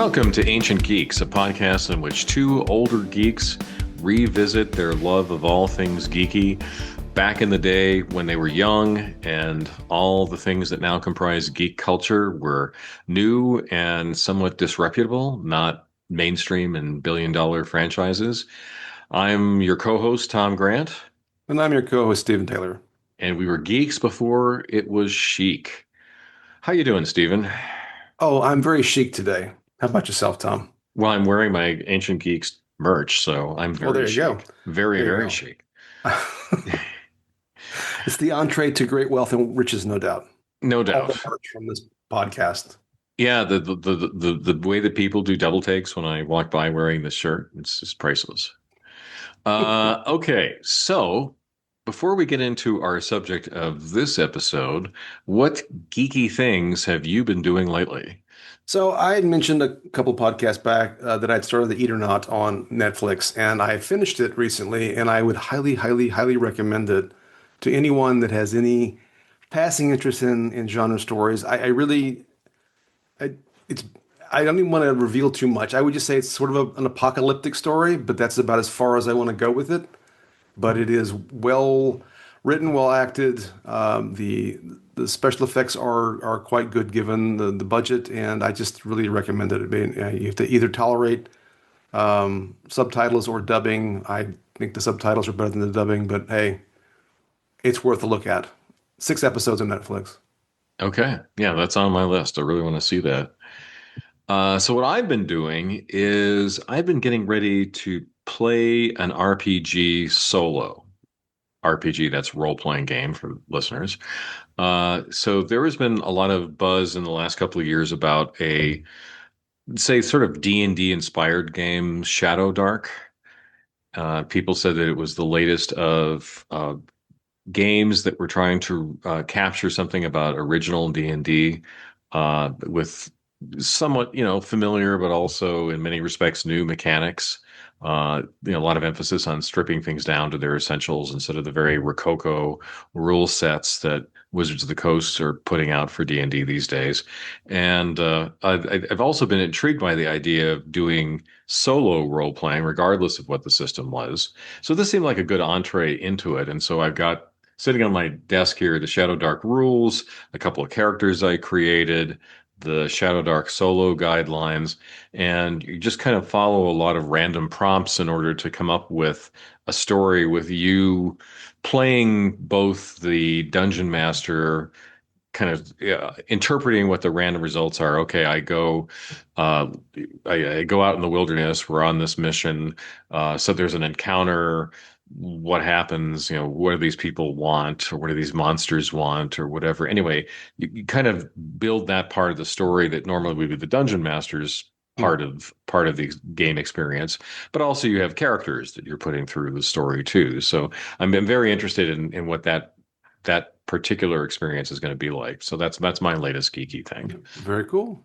Welcome to Ancient Geeks, a podcast in which two older geeks revisit their love of all things geeky back in the day when they were young and all the things that now comprise geek culture were new and somewhat disreputable, not mainstream and billion-dollar franchises. I'm your co-host, Tom Grant. And I'm your co-host, Stephen Taylor. And we were geeks before it was chic. How you doing, Stephen? Oh, I'm very chic today. How about yourself, Tom? Well, I'm wearing my Ancient Geeks merch, so I'm Well, very there you go. chic. Very, There you very go. chic. It's the entree to great wealth and riches, no doubt. No All the doubt. merch from this podcast. Yeah, the way that people do double takes when I walk by wearing this shirt, it's just priceless. Okay, so before we get into our subject of this episode, what geeky things have you been doing lately? So I had mentioned a couple podcasts back that I'd started the Eat or Not on Netflix, and I finished it recently, and I would highly, highly, highly recommend it to anyone that has any passing interest in genre stories. I really, I, it's, I don't even want to reveal too much. I would just say it's sort of an apocalyptic story, but that's about as far as I want to go with it. But it is well written, well acted. The special effects are quite good given the budget, and I just really recommend it. I mean, you have to either tolerate subtitles or dubbing. I think the subtitles are better than the dubbing, but hey, it's worth a look at. 6 episodes on Netflix. Okay, yeah, that's on my list. I really want to see that. So what I've been doing is I've been getting ready to play an RPG solo. RPG, that's role-playing game for listeners. So there has been a lot of buzz in the last couple of years about say, sort of D&D inspired game, Shadow Dark. People said that it was the latest of games that were trying to capture something about original D&D with somewhat, familiar, but also in many respects new mechanics. A lot of emphasis on stripping things down to their essentials instead of the very rococo rule sets that Wizards of the Coast are putting out for D&D these days. And I've also been intrigued by the idea of doing solo role playing, regardless of what the system was. So this seemed like a good entree into it. And so I've got sitting on my desk here the Shadow Dark rules, a couple of characters I created, the Shadow Dark solo guidelines, and you just kind of follow a lot of random prompts in order to come up with a story with you playing both the dungeon master, kind of interpreting what the random results are. Okay, uh, I go out in the wilderness. We're on this mission. So there's an encounter. What happens? What do these people want, or what do these monsters want, or whatever. Anyway, you kind of build that part of the story that normally would be the dungeon master's Hmm. part of the game experience, but also you have characters that you're putting through the story too. So I'm very interested in what that particular experience is going to be like. So that's my latest geeky thing. Very cool.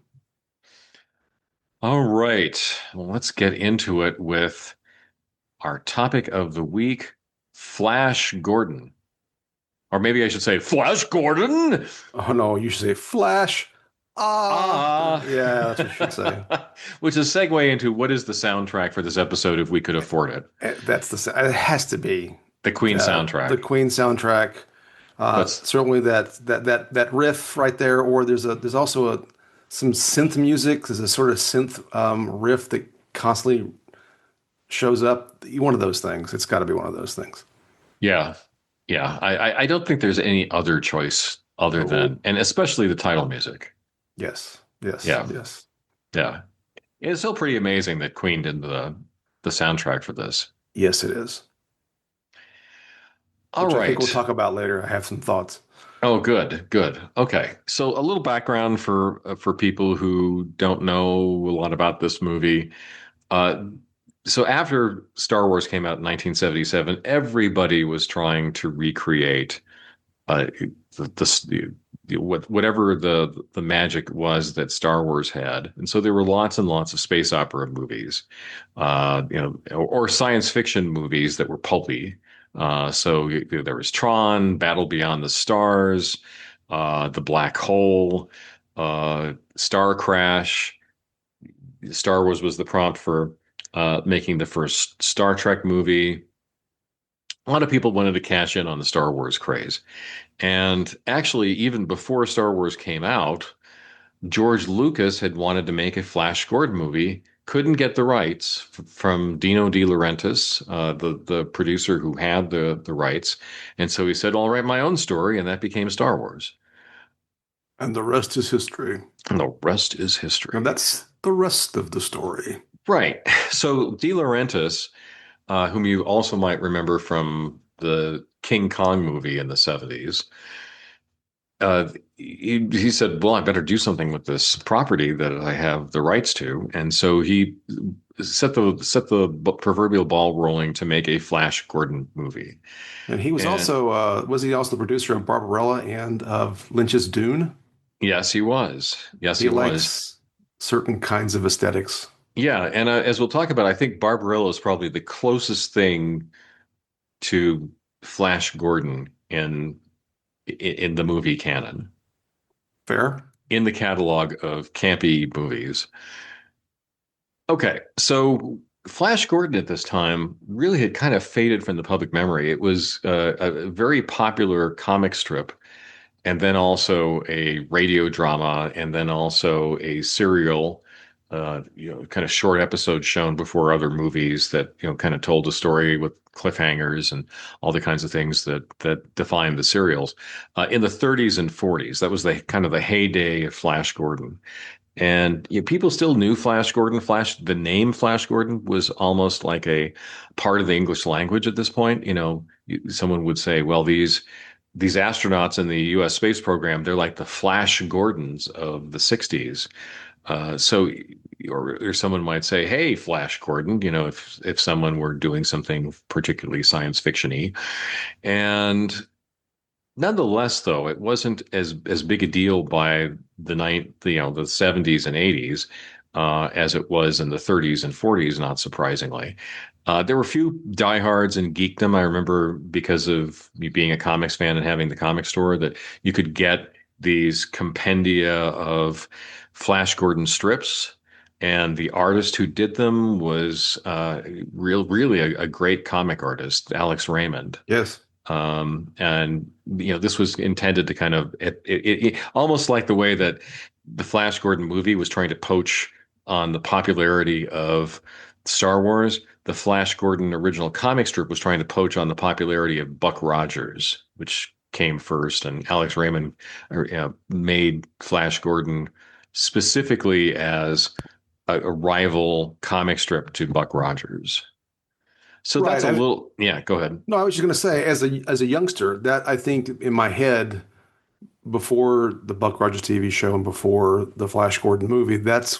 All right, well, let's get into it with our topic of the week, Flash Gordon. Or maybe I should say Flash Gordon. Oh no, you should say Flash. Ah, Yeah, that's what you should say. which is a segue into what is the soundtrack for this episode if we could afford it. That's it has to be The Queen the soundtrack. Queen soundtrack. Let's Certainly that riff right there, or there's also some synth music. There's a sort of synth riff that constantly shows up. One of those things. It's got to be one of those things. Yeah, yeah. I don't think there's any other choice other Oh, than, and especially the title music. yes, yes, Yeah, yes. yeah. It's still pretty amazing that Queen did the soundtrack for this. Yes, it is. All Which I think we'll right. talk about later. I have some thoughts. Oh, good, good. Okay. So a little background for people who don't know a lot about this movie. Uh, so after Star Wars came out in 1977, everybody was trying to recreate uh, whatever the magic was that Star Wars had, and so there were lots and lots of space opera movies, or science fiction movies that were pulpy. There was Tron, Battle Beyond the Stars, The Black Hole, Star Crash. Star Wars was the prompt for making the first Star Trek movie. A lot of people wanted to cash in on the Star Wars craze. And actually, even before Star Wars came out, George Lucas had wanted to make a Flash Gordon movie, couldn't get the rights from Dino De Laurentiis, the producer who had the rights, and so he said, "I'll write my own story," and that became Star Wars. And the rest is history. And the rest is And history. that's the rest of the story. Right. So De Laurentiis, whom you also might remember from the King Kong movie in the 70s, he said, "Well, I better do something with this property that I have the rights to," and so he set the proverbial ball rolling to make a Flash Gordon movie. And he And was he also the producer of Barbarella and of Lynch's Dune? yes, he was. Yes, He he was. likes certain kinds of aesthetics. Yeah, and as we'll talk about, I think Barbarella is probably the closest thing to Flash Gordon in the movie canon, Fair? in the catalog of campy movies. Okay, so Flash Gordon at this time really had kind of faded from the public memory. It was a very popular comic strip, and then also a radio drama, and then also a serial, kind of short episodes shown before other movies that kind of told a story with cliffhangers and all the kinds of things that defined the serials in the 30s and 40s. That was the kind of the heyday of Flash Gordon. And people still knew Flash Gordon. The name Flash Gordon was almost like a part of the English language at this point. Someone would say, well, these astronauts in the U.S. space program, they're like the Flash Gordons of the 60s. Or someone might say, hey, Flash Gordon, if someone were doing something particularly science fiction-y. And nonetheless, though, it wasn't as big a deal by the 70s and 80s as it was in the 30s and 40s, not surprisingly. There were a few diehards in geekdom. I remember because of me being a comics fan and having the comic store that you could get these compendia of Flash Gordon strips, and the artist who did them was really a great comic artist, Alex Raymond. Yes. And this was intended to kind of almost like the way that the Flash Gordon movie was trying to poach on the popularity of Star Wars. The Flash Gordon original comic strip was trying to poach on the popularity of Buck Rogers, which came first. And Alex Raymond made Flash Gordon specifically as a rival comic strip to Buck Rogers. So Right. that's a little, yeah, go ahead. No, I was just going to say, as a youngster, that I think in my head, before the Buck Rogers TV show and before the Flash Gordon movie, this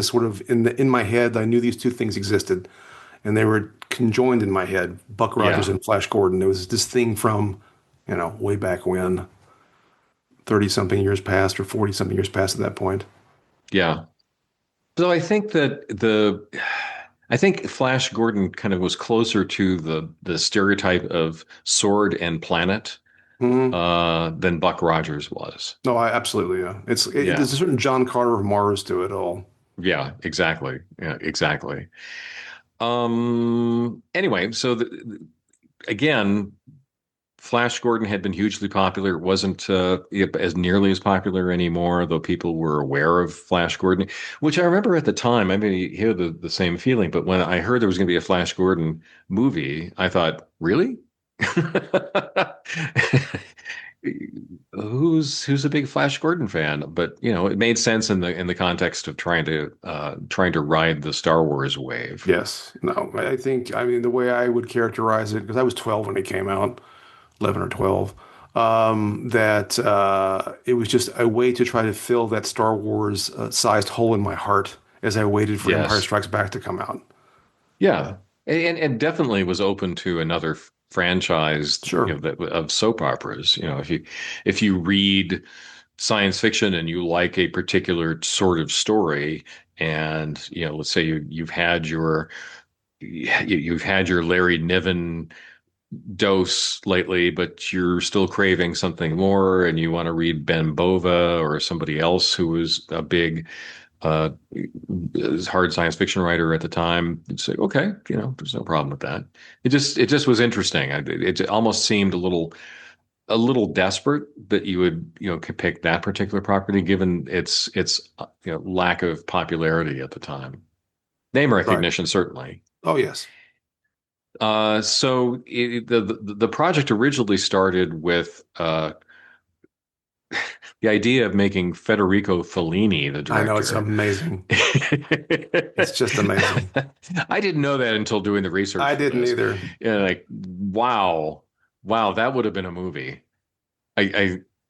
sort of in my head. I knew these two things existed, and they were conjoined in my head. Buck Rogers Yeah, and Flash Gordon. It was this thing from, way back when, 30 something years past or 40 something years past at that point. yeah. So I think Flash Gordon kind of was closer to the stereotype of sword and planet Hmm. than Buck Rogers was. No, I absolutely, yeah. Yeah, There's a certain John Carter of Mars to it all. yeah, exactly. Yeah, exactly. Anyway, so again, Flash Gordon had been hugely popular. It wasn't as nearly as popular anymore, though people were aware of Flash Gordon, which I remember at the time. I mean, you hear the same feeling, but when I heard there was going to be a Flash Gordon movie, I thought, really? Who's a big Flash Gordon fan? But it made sense in the context of trying to ride the Star Wars wave. Yes. No, I mean, the way I would characterize it, because I was 12 when it came out, 11 or 12, that it was just a way to try to fill that Star Wars sized hole in my heart as I waited for Empire Yes. Strikes Back to come out. Yeah, and definitely was open to another franchise, Sure. of soap operas. If you read science fiction and you like a particular sort of story, and let's say you've had your Larry Niven dose lately, but you're still craving something more, and you want to read Ben Bova or somebody else who was a big uh, hard science fiction writer at the time. You'd say, okay, there's no problem with that. It just was interesting. It almost seemed a little desperate that you would pick that particular property given its lack of popularity at the time. Name Right. recognition certainly. Oh, yes. So the project originally started with the idea of making Federico Fellini the I know it's director. amazing. It's just amazing. I didn't know that until doing the research I for didn't this. either. Like, wow, wow, that would have been a movie.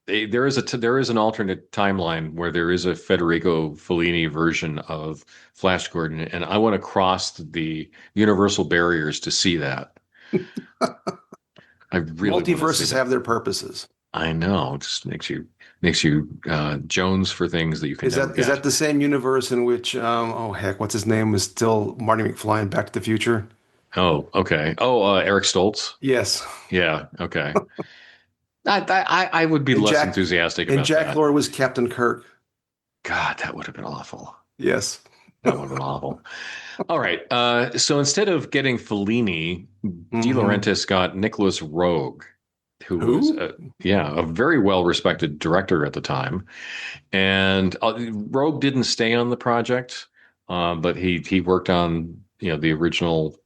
There is an alternate timeline where there is a Federico Fellini version of Flash Gordon, and I want to cross the universal barriers to see that. I really want to see Multiverses that. have their purposes. I know, it just makes you Jones for things that you can Is never that get. the same universe in which oh heck, what's his name was still Marty McFly in Back to the Future? Oh, okay. Oh, Eric Stoltz. Yes. Yeah, okay. I would be And less Jack enthusiastic and about Jack that. Lord was Captain Kirk. God, that would have been awful. Yes. That would have been awful. All right. So instead of getting Fellini, De Hmm. Laurentiis got Nicholas Roeg, who was, Who? yeah, a very well-respected director at the time. And Roeg didn't stay on the project, but he worked on the original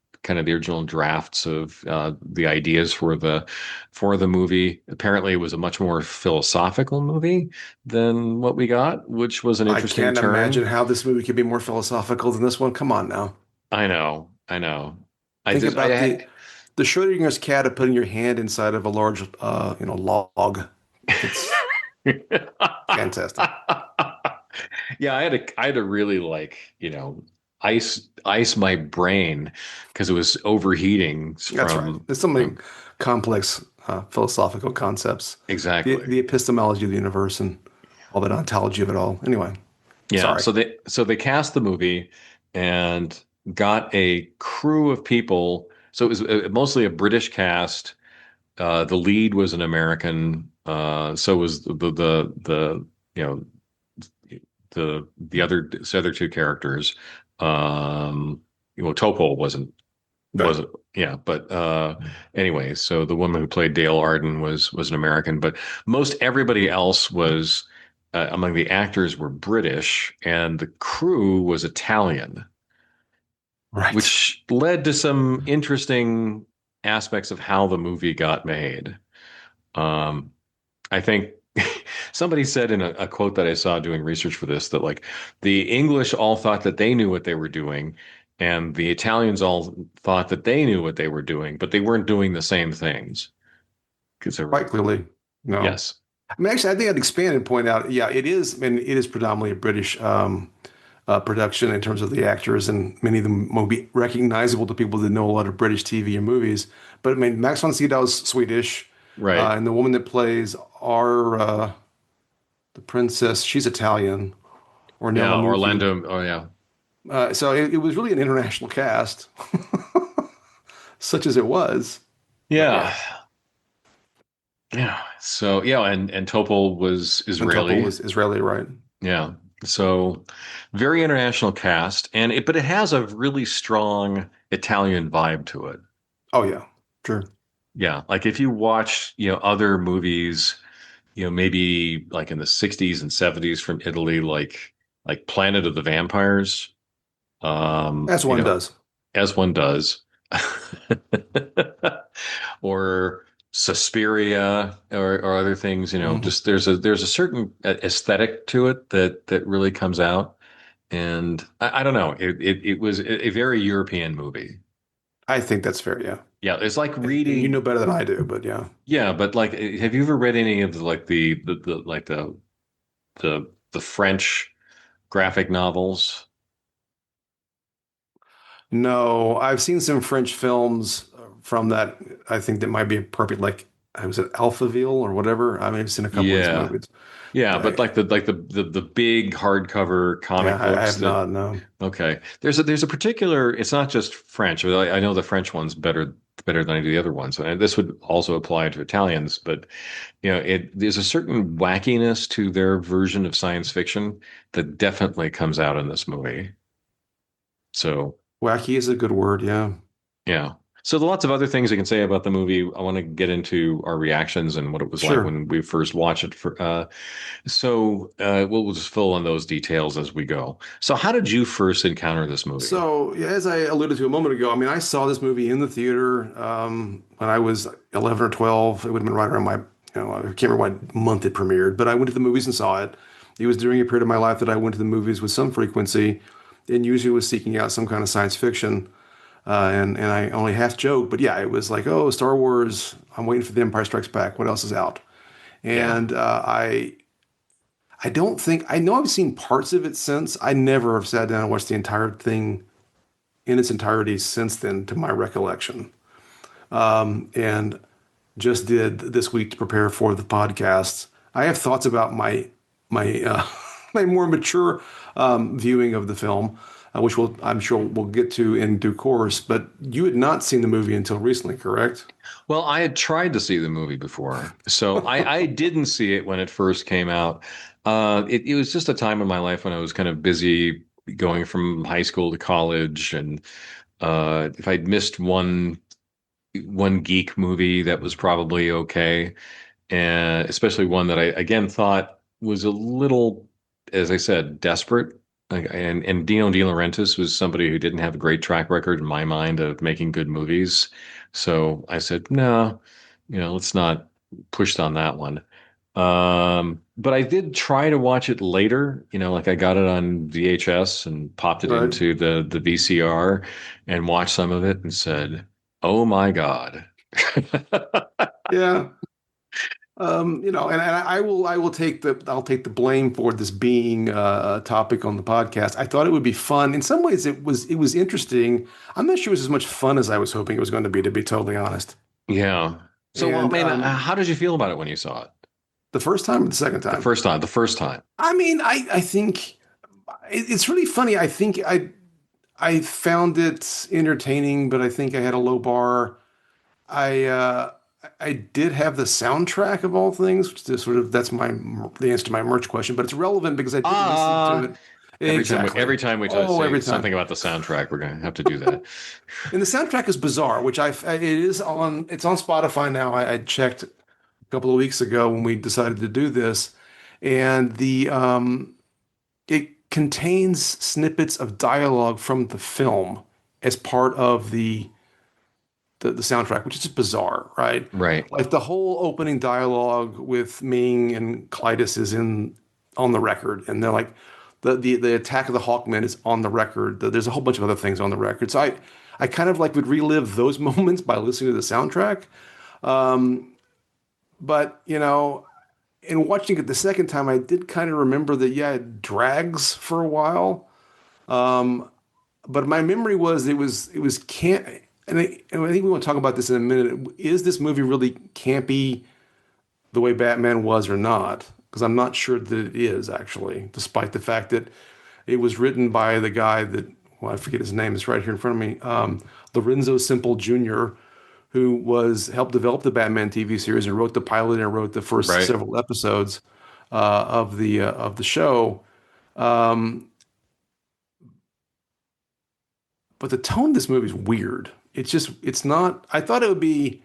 drafts of the ideas for the movie. Apparently, it was a much more philosophical movie than what we got, which was an I interesting can't imagine turn. how this movie could be more philosophical than this one. Come on now. I know, I know. I Think just, about the Schrodinger's cat of putting your hand inside of a large log. It's fantastic. Yeah, I had to really ice my brain because it was overheating That's right. from There's so many complex philosophical concepts. exactly. The epistemology of the universe and all that ontology of it all. Anyway, Yeah, sorry. so they cast the movie and got a crew of people. So it was mostly a British cast. The lead was an American. So was the you know the other two characters. Topol Right. wasn't yeah, but anyway, so the woman who played Dale Arden was an American, but most everybody else was among the actors were British, and the crew was Italian, Right. which led to some interesting aspects of how the movie got made. Um, I think somebody said in a quote that I saw doing research for this that like the English all thought that they knew what they were doing, and the Italians all thought that they knew what they were doing, but they weren't doing the same things because they were Quite clearly. No. yes, I mean, actually, I think I'd expand and point out, yeah, it is, I mean, it is predominantly a British production in terms of the actors, and many of them will be recognizable to people that know a lot of British TV and movies. But I mean, Max von Sydow's Swedish, right, and the woman that plays the princess, she's Italian, Ornella yeah, Muti. Orlando, oh yeah, So it was really an international cast, such as it was. But yeah, yeah, yeah. So yeah, and Topol was and Topol Israeli, was Israeli, right? yeah. So very international cast, but it has a really strong Italian vibe to it. Oh yeah, sure. Yeah, like if you watch, other movies, maybe like in the 60s and 70s from Italy, like Planet of the Vampires, um, As you one know, does. as one does. Or Suspiria or other things, Mhm. just there's a certain aesthetic to it that really comes out. And I don't know, it was a very European movie. I think that's fair. Yeah. Yeah, it's like And you reading. know better than I do, but yeah. Yeah, but like, have you ever read any of the French graphic novels? No, I've seen some French films from that. I think that might be appropriate. Like, was it Alphaville or whatever? I mean, I've seen a couple of these Yeah, movies, yeah, but but like the big hardcover yeah, comic I books have that. not. No. Okay, there's a particular. It's not just French. I know the French one's better better than I do the other ones. And this would also apply to Italians, but there's a certain wackiness to their version of science fiction that definitely comes out in this movie. So Wacky is a good word. Yeah. yeah. So there are lots of other things I can say about the movie. I want to get into our reactions and what it was like Sure. when we first watched it. We'll just fill in those details as we go. So how did you first encounter this movie? So, yeah, as I alluded to a moment ago, I mean, I saw this movie in the theater when I was 11 or 12. It would have been right around I can't remember what month it premiered, but I went to the movies and saw it. It was during a period of my life that I went to the movies with some frequency and usually was seeking out some kind of science fiction. And I only half joke, but yeah, it was like, oh, Star Wars, I'm waiting for The Empire Strikes Back. What else is out? Yeah. And I don't think I know I've seen parts of it since. I never have sat down and watched the entire thing in its entirety since then, to my recollection. And just did this week to prepare for the podcast. I have thoughts about my my more mature viewing of the film, which I'm sure we'll get to in due course. But you had not seen the movie until recently, correct? Well, I had tried to see the movie before, so I didn't see it when it first came out. It was just a time in my life when I was kind of busy going from high school to college, and if I'd missed one geek movie, that was probably okay, and especially one that I again thought was a little, as I said, desperate. And Dino De Laurentiis was somebody who didn't have a great track record in my mind of making good movies. So I said, no, let's not push on that one. But I did try to watch it later, like I got it on VHS and popped it Right. into the VCR and watched some of it and said, "Oh my God." Yeah. And I will take the blame for this being a topic on the podcast. I thought it would be fun. In some ways, it was interesting. I'm not sure it was as much fun as I was hoping it was going to be totally honest. Yeah. So, well, I And mean, how did you feel about it when you saw it the first time or the second the time? first time? The first time. I mean, I think it's really funny. I think I found it entertaining, but I think I had a low bar. I uh, I did have the soundtrack of all things, which is sort of that's my the answer to my merch question, but it's relevant because I did listen to Ah, it. Exactly. every time we Oh, say every time. something about the soundtrack, we're going to have to do that. And the soundtrack is bizarre, which it's on Spotify now. I checked a couple of weeks ago when we decided to do this, and the it contains snippets of dialogue from the film as part of the soundtrack, which is just bizarre, right? Right. Like the whole opening dialogue with Ming and Clytus is in on the record, and they're like the attack of the Hawkmen is on the record. There's a whole bunch of other things on the record. So I kind of like would relive those moments by listening to the soundtrack. Um, but in watching it the second time, I did kind of remember that yeah, it drags for a while. Um, but my memory was it was can't and I think we want to talk about this in a minute. Is this movie really campy the way Batman was or not? Because I'm not sure that it is actually, despite the fact that it was written by the guy that, well, I forget his name. It's right here in front of me. Lorenzo Simple Jr., who was helped develop the Batman TV series and wrote the pilot and wrote the first Right. several episodes of the show. Um, but the tone of this movie is weird. It's not. I thought it would be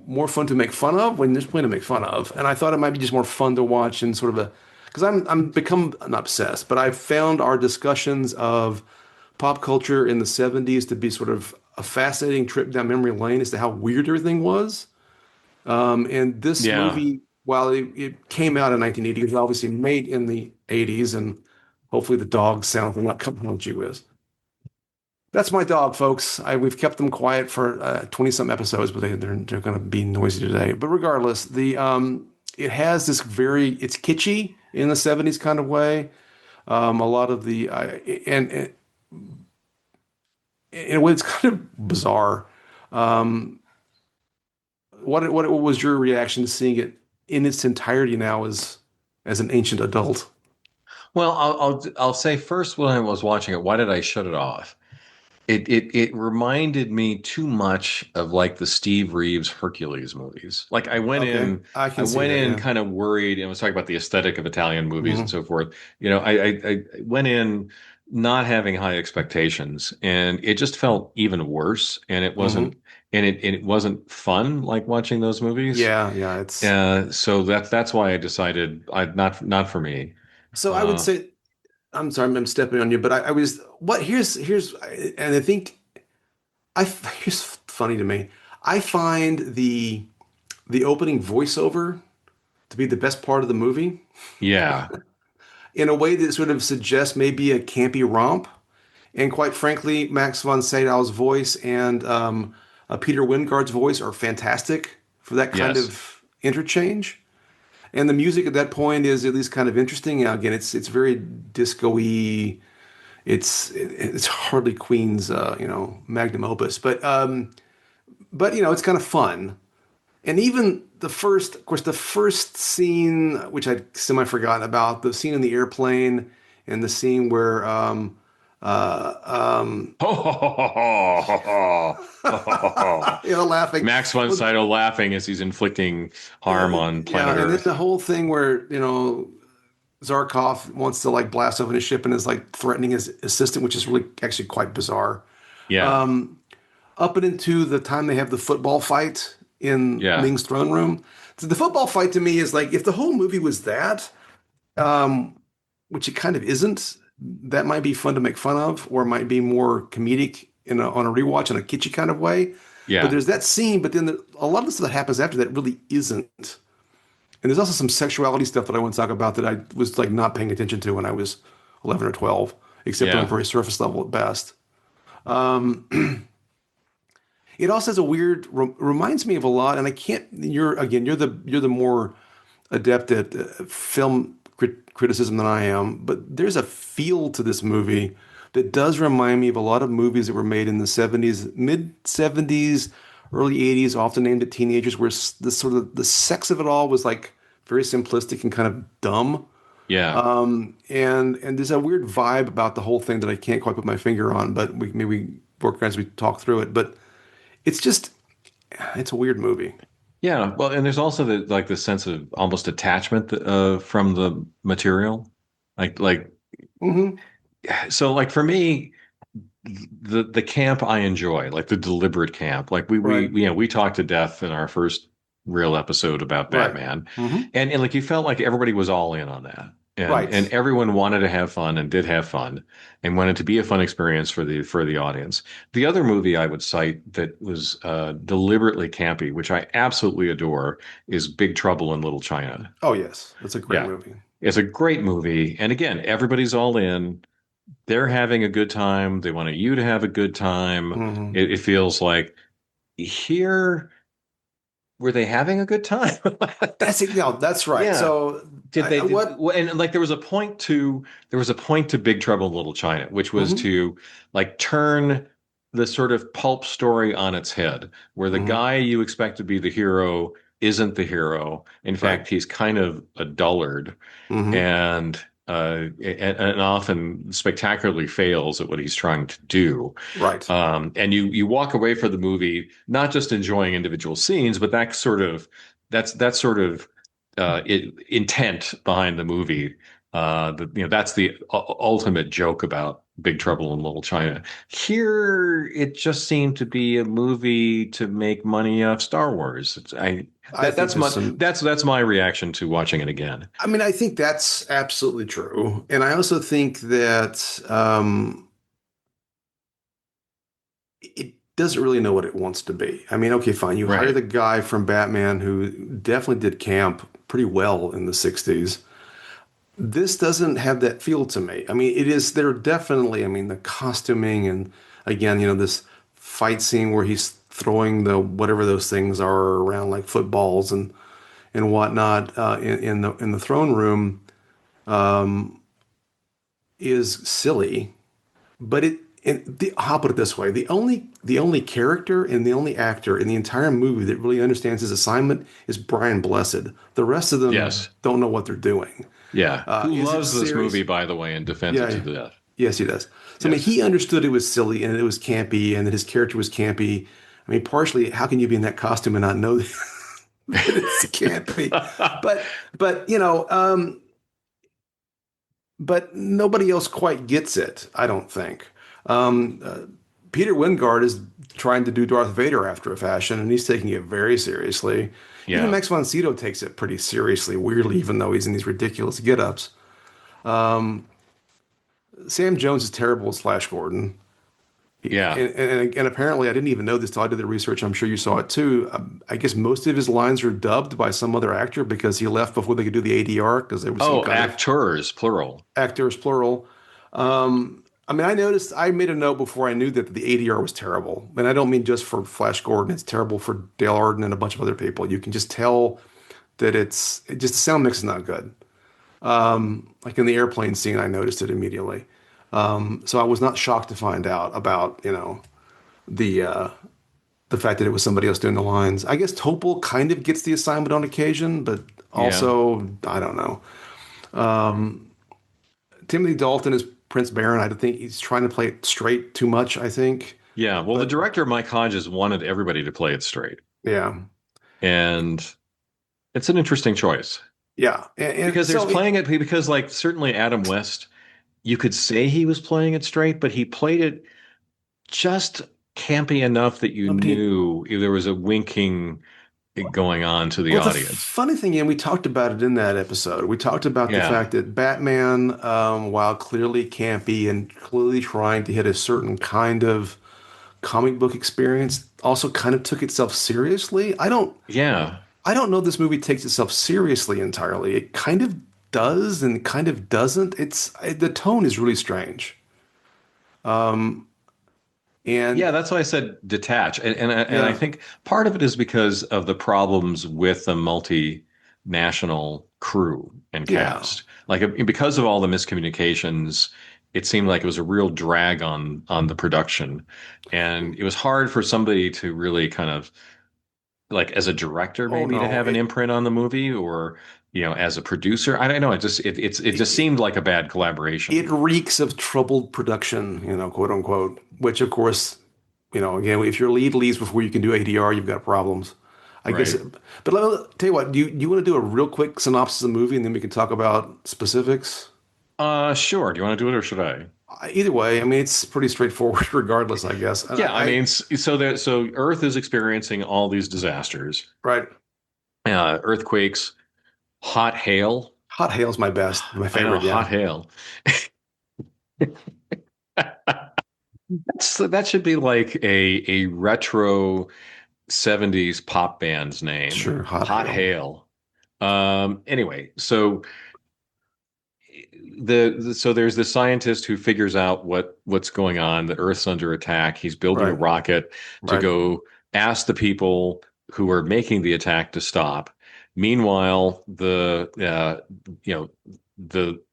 more fun to make fun of when there's plenty to make fun of, and I thought it might be just more fun to watch in sort of a because I'm become not obsessed, but I've found our discussions of pop culture in the '70s to be sort of a fascinating trip down memory lane as to how weird everything was. And this Yeah. movie, while it came out in 1980, it was obviously made in the '80s, and hopefully the dogs sound will not come on you is. That's my dog, folks. We've kept them quiet for 20 some episodes, but they're going to be noisy today. But regardless, the it has this it's kitschy in the '70s kind of way. A lot of the and in a way it's kind of bizarre. Um, what was your reaction to seeing it in its entirety now as an ancient adult? Well, I'll say first when I was watching it, why did I shut it off? it reminded me too much of like the Steve Reeves Hercules movies. Like Okay, I I can see went that. in Yeah. kind of worried and was talking about the aesthetic of Italian movies and Hmm. so forth. You know, I went in not having high expectations, and it just felt even worse. And Hmm. it wasn't fun like watching those movies. Yeah, yeah. It's So that's why I decided I not for me. so I would Uh, say I'm sorry, I'm stepping on you, but I was what here's and I think here's funny to me. I find the opening voiceover to be the best part of the movie yeah, in a way that sort of suggests maybe a campy romp. And quite frankly, Max von Sydow's voice and Peter Wyngarde's voice are fantastic for that kind yes, of interchange. And the music at that point is at least kind of interesting. Now, again, it's very disco-y. It's hardly Queen's magnum opus, but it's kind of fun. And even the first, of course, the first scene, which I'd semi forgotten about, the scene in the airplane and the scene where uh, um, Ho, ho, ho, ho, ho, ho, ho, ho, ho. laughing. Max von Well, Sydow laughing as he's inflicting harm on yeah, planet and then the Earth. whole thing where Zarkov wants to like blast open his ship and is like threatening his assistant, which is really actually quite bizarre. Yeah, Up and into the time they have the football fight in yeah, Ming's throne room. So the football fight to me is like if the whole movie was that, which it kind of isn't, that might be fun to make fun of, or it might be more comedic on a rewatch in a kitschy kind of way. But yeah, there's that scene, but then a lot of the stuff that happens after that really isn't. And there's also some sexuality stuff that I want to talk about that I was like not paying attention to when I was 11 or 12, except on a yeah, very surface level at best. It also has a weird reminds me of a lot, and I can't. You're the more adept at film criticism than I am, but there's a feel to this movie that does remind me of a lot of movies that were made in the 70s, mid 70s, early 80s, often aimed at teenagers, where the sort of the sex of it all was like very simplistic and kind of dumb. yeah. And there's a weird vibe about the whole thing that I can't quite put my finger on, but we maybe work as we talk through it. But it's just it's a weird movie. Yeah. Well, and there's also the sense of almost attachment from the material. Like Hmm. so like for me, the camp I enjoy, like the deliberate camp. Like Right. we talked to death in our first real episode about Right. Batman. Hmm. And like you felt like everybody was all in on that. And Right. everyone wanted to have fun and did have fun and wanted to be a fun experience for the audience. The other movie I would cite that was deliberately campy, which I absolutely adore, is Big Trouble in Little China. Oh yes, that's a great Yeah. movie. It's a great movie. And again, everybody's all in. They're having a good time. They want you to have a good time. Hmm. It feels like here, were they having a good time? That's it. No, that's right. Yeah. So what? And like there was a point to Big Trouble in Little China, which was Hmm. to like turn the sort of pulp story on its head, where the Hmm. guy you expect to be the hero isn't the hero. In Right. fact, he's kind of a dullard Hmm. and and often spectacularly fails at what he's trying to do. Right. And you walk away from the movie not just enjoying individual scenes, but that's sort of intent behind the movie. That's the ultimate joke about Big Trouble in Little China. Here, it just seemed to be a movie to make money off Star Wars. I think there's some. That's my reaction to watching it again. I mean, I think that's absolutely true, and I also think that it doesn't really know what it wants to be. I mean, okay, fine. You hire Right. the guy from Batman who definitely did camp pretty well in the 60s. This doesn't have that feel to me. I mean, it is there definitely, I mean, the costuming and again, this fight scene where he's throwing the whatever those things are around like footballs and whatnot in the throne room is silly. But I'll put it this way: the only character and the only actor in the entire movie that really understands his assignment is Brian Blessed. The rest of them Yes. don't know what they're doing. Yeah. Who Is it loves this movie, serious? by the way, and defends it to Yeah, the death. Yes, he does. So I mean, Yes. he understood it was silly and it was campy and that his character was campy. I mean, partially, how can you be in that costume and not know that it's campy? But but nobody else quite gets it, I don't think. Um, uh, Peter Wingard is trying to do Darth Vader after a fashion, and he's taking it very seriously. Even Yeah. Max von Sydow takes it pretty seriously, weirdly, even though he's in these ridiculous get-ups. Um, Sam Jones is terrible as Flash Gordon. Yeah. And apparently, I didn't even know this till I did the research. I'm sure you saw it too. I guess most of his lines are dubbed by some other actor because he left before they could do the ADR because there was some Oh, kind of actors, plural. actors, plural. I mean, I noticed, I made a note before I knew that the ADR was terrible. And I don't mean just for Flash Gordon, it's terrible for Dale Arden and a bunch of other people. You can just tell that it just the sound mix is not good. Like in the airplane scene, I noticed it immediately. So I was not shocked to find out about, the uh, the fact that it was somebody else doing the lines. I guess Topol kind of gets the assignment on occasion, but Yeah. also I don't know. Timothy Dalton is Prince Baron. I think he's trying to play it straight too much, I think. Yeah. Well, the But director, Mike Hodges, wanted everybody to play it straight. yeah, And it's an interesting choice yeah, and because there's so playing it because like certainly Adam West, you could say he was playing it straight, but he played it just campy enough that you nobody. knew there was a winking going on to the Well, the audience. funny thing, and we talked about it in that episode. We talked about the Yeah. fact that Batman, while clearly campy and clearly trying to hit a certain kind of comic book experience, also kind of took itself seriously. Yeah. I don't know if this movie takes itself seriously entirely. It kind of does and kind of doesn't. The tone is really strange. Yeah, And that's why I said detach. And I yeah, think part of it is because of the problems with the multinational crew and yeah. cast. Like because of all the miscommunications, it seemed like it was a real drag on the production. And it was hard for somebody to really kind of like as a director Oh maybe to no, have an imprint on the movie or as a producer. I don't know. It just it, seemed like a bad it collaboration. reeks of troubled production, quote unquote, which of course, again, if your lead leaves before you can do ADR, you've got problems. I guess, Right. but let me tell you what, do you want to do a real quick synopsis of the movie and then we can talk about specifics? Sure. Do you want to do it or should I? Either way, I mean, it's pretty straightforward regardless, I guess. And Yeah, I mean, so Earth is experiencing all these disasters, right, earthquakes, hot hail. Hot Hail's my best, my I know, favorite, hot yeah. hail. That should be like a retro 70s pop band's name. Sure, Hot Hot Hail. hail. Anyway, so so there's the scientist who figures out what's going on. The Earth's under attack. He's building a Right, rocket to right. go ask the people who are making the attack to stop. Meanwhile, the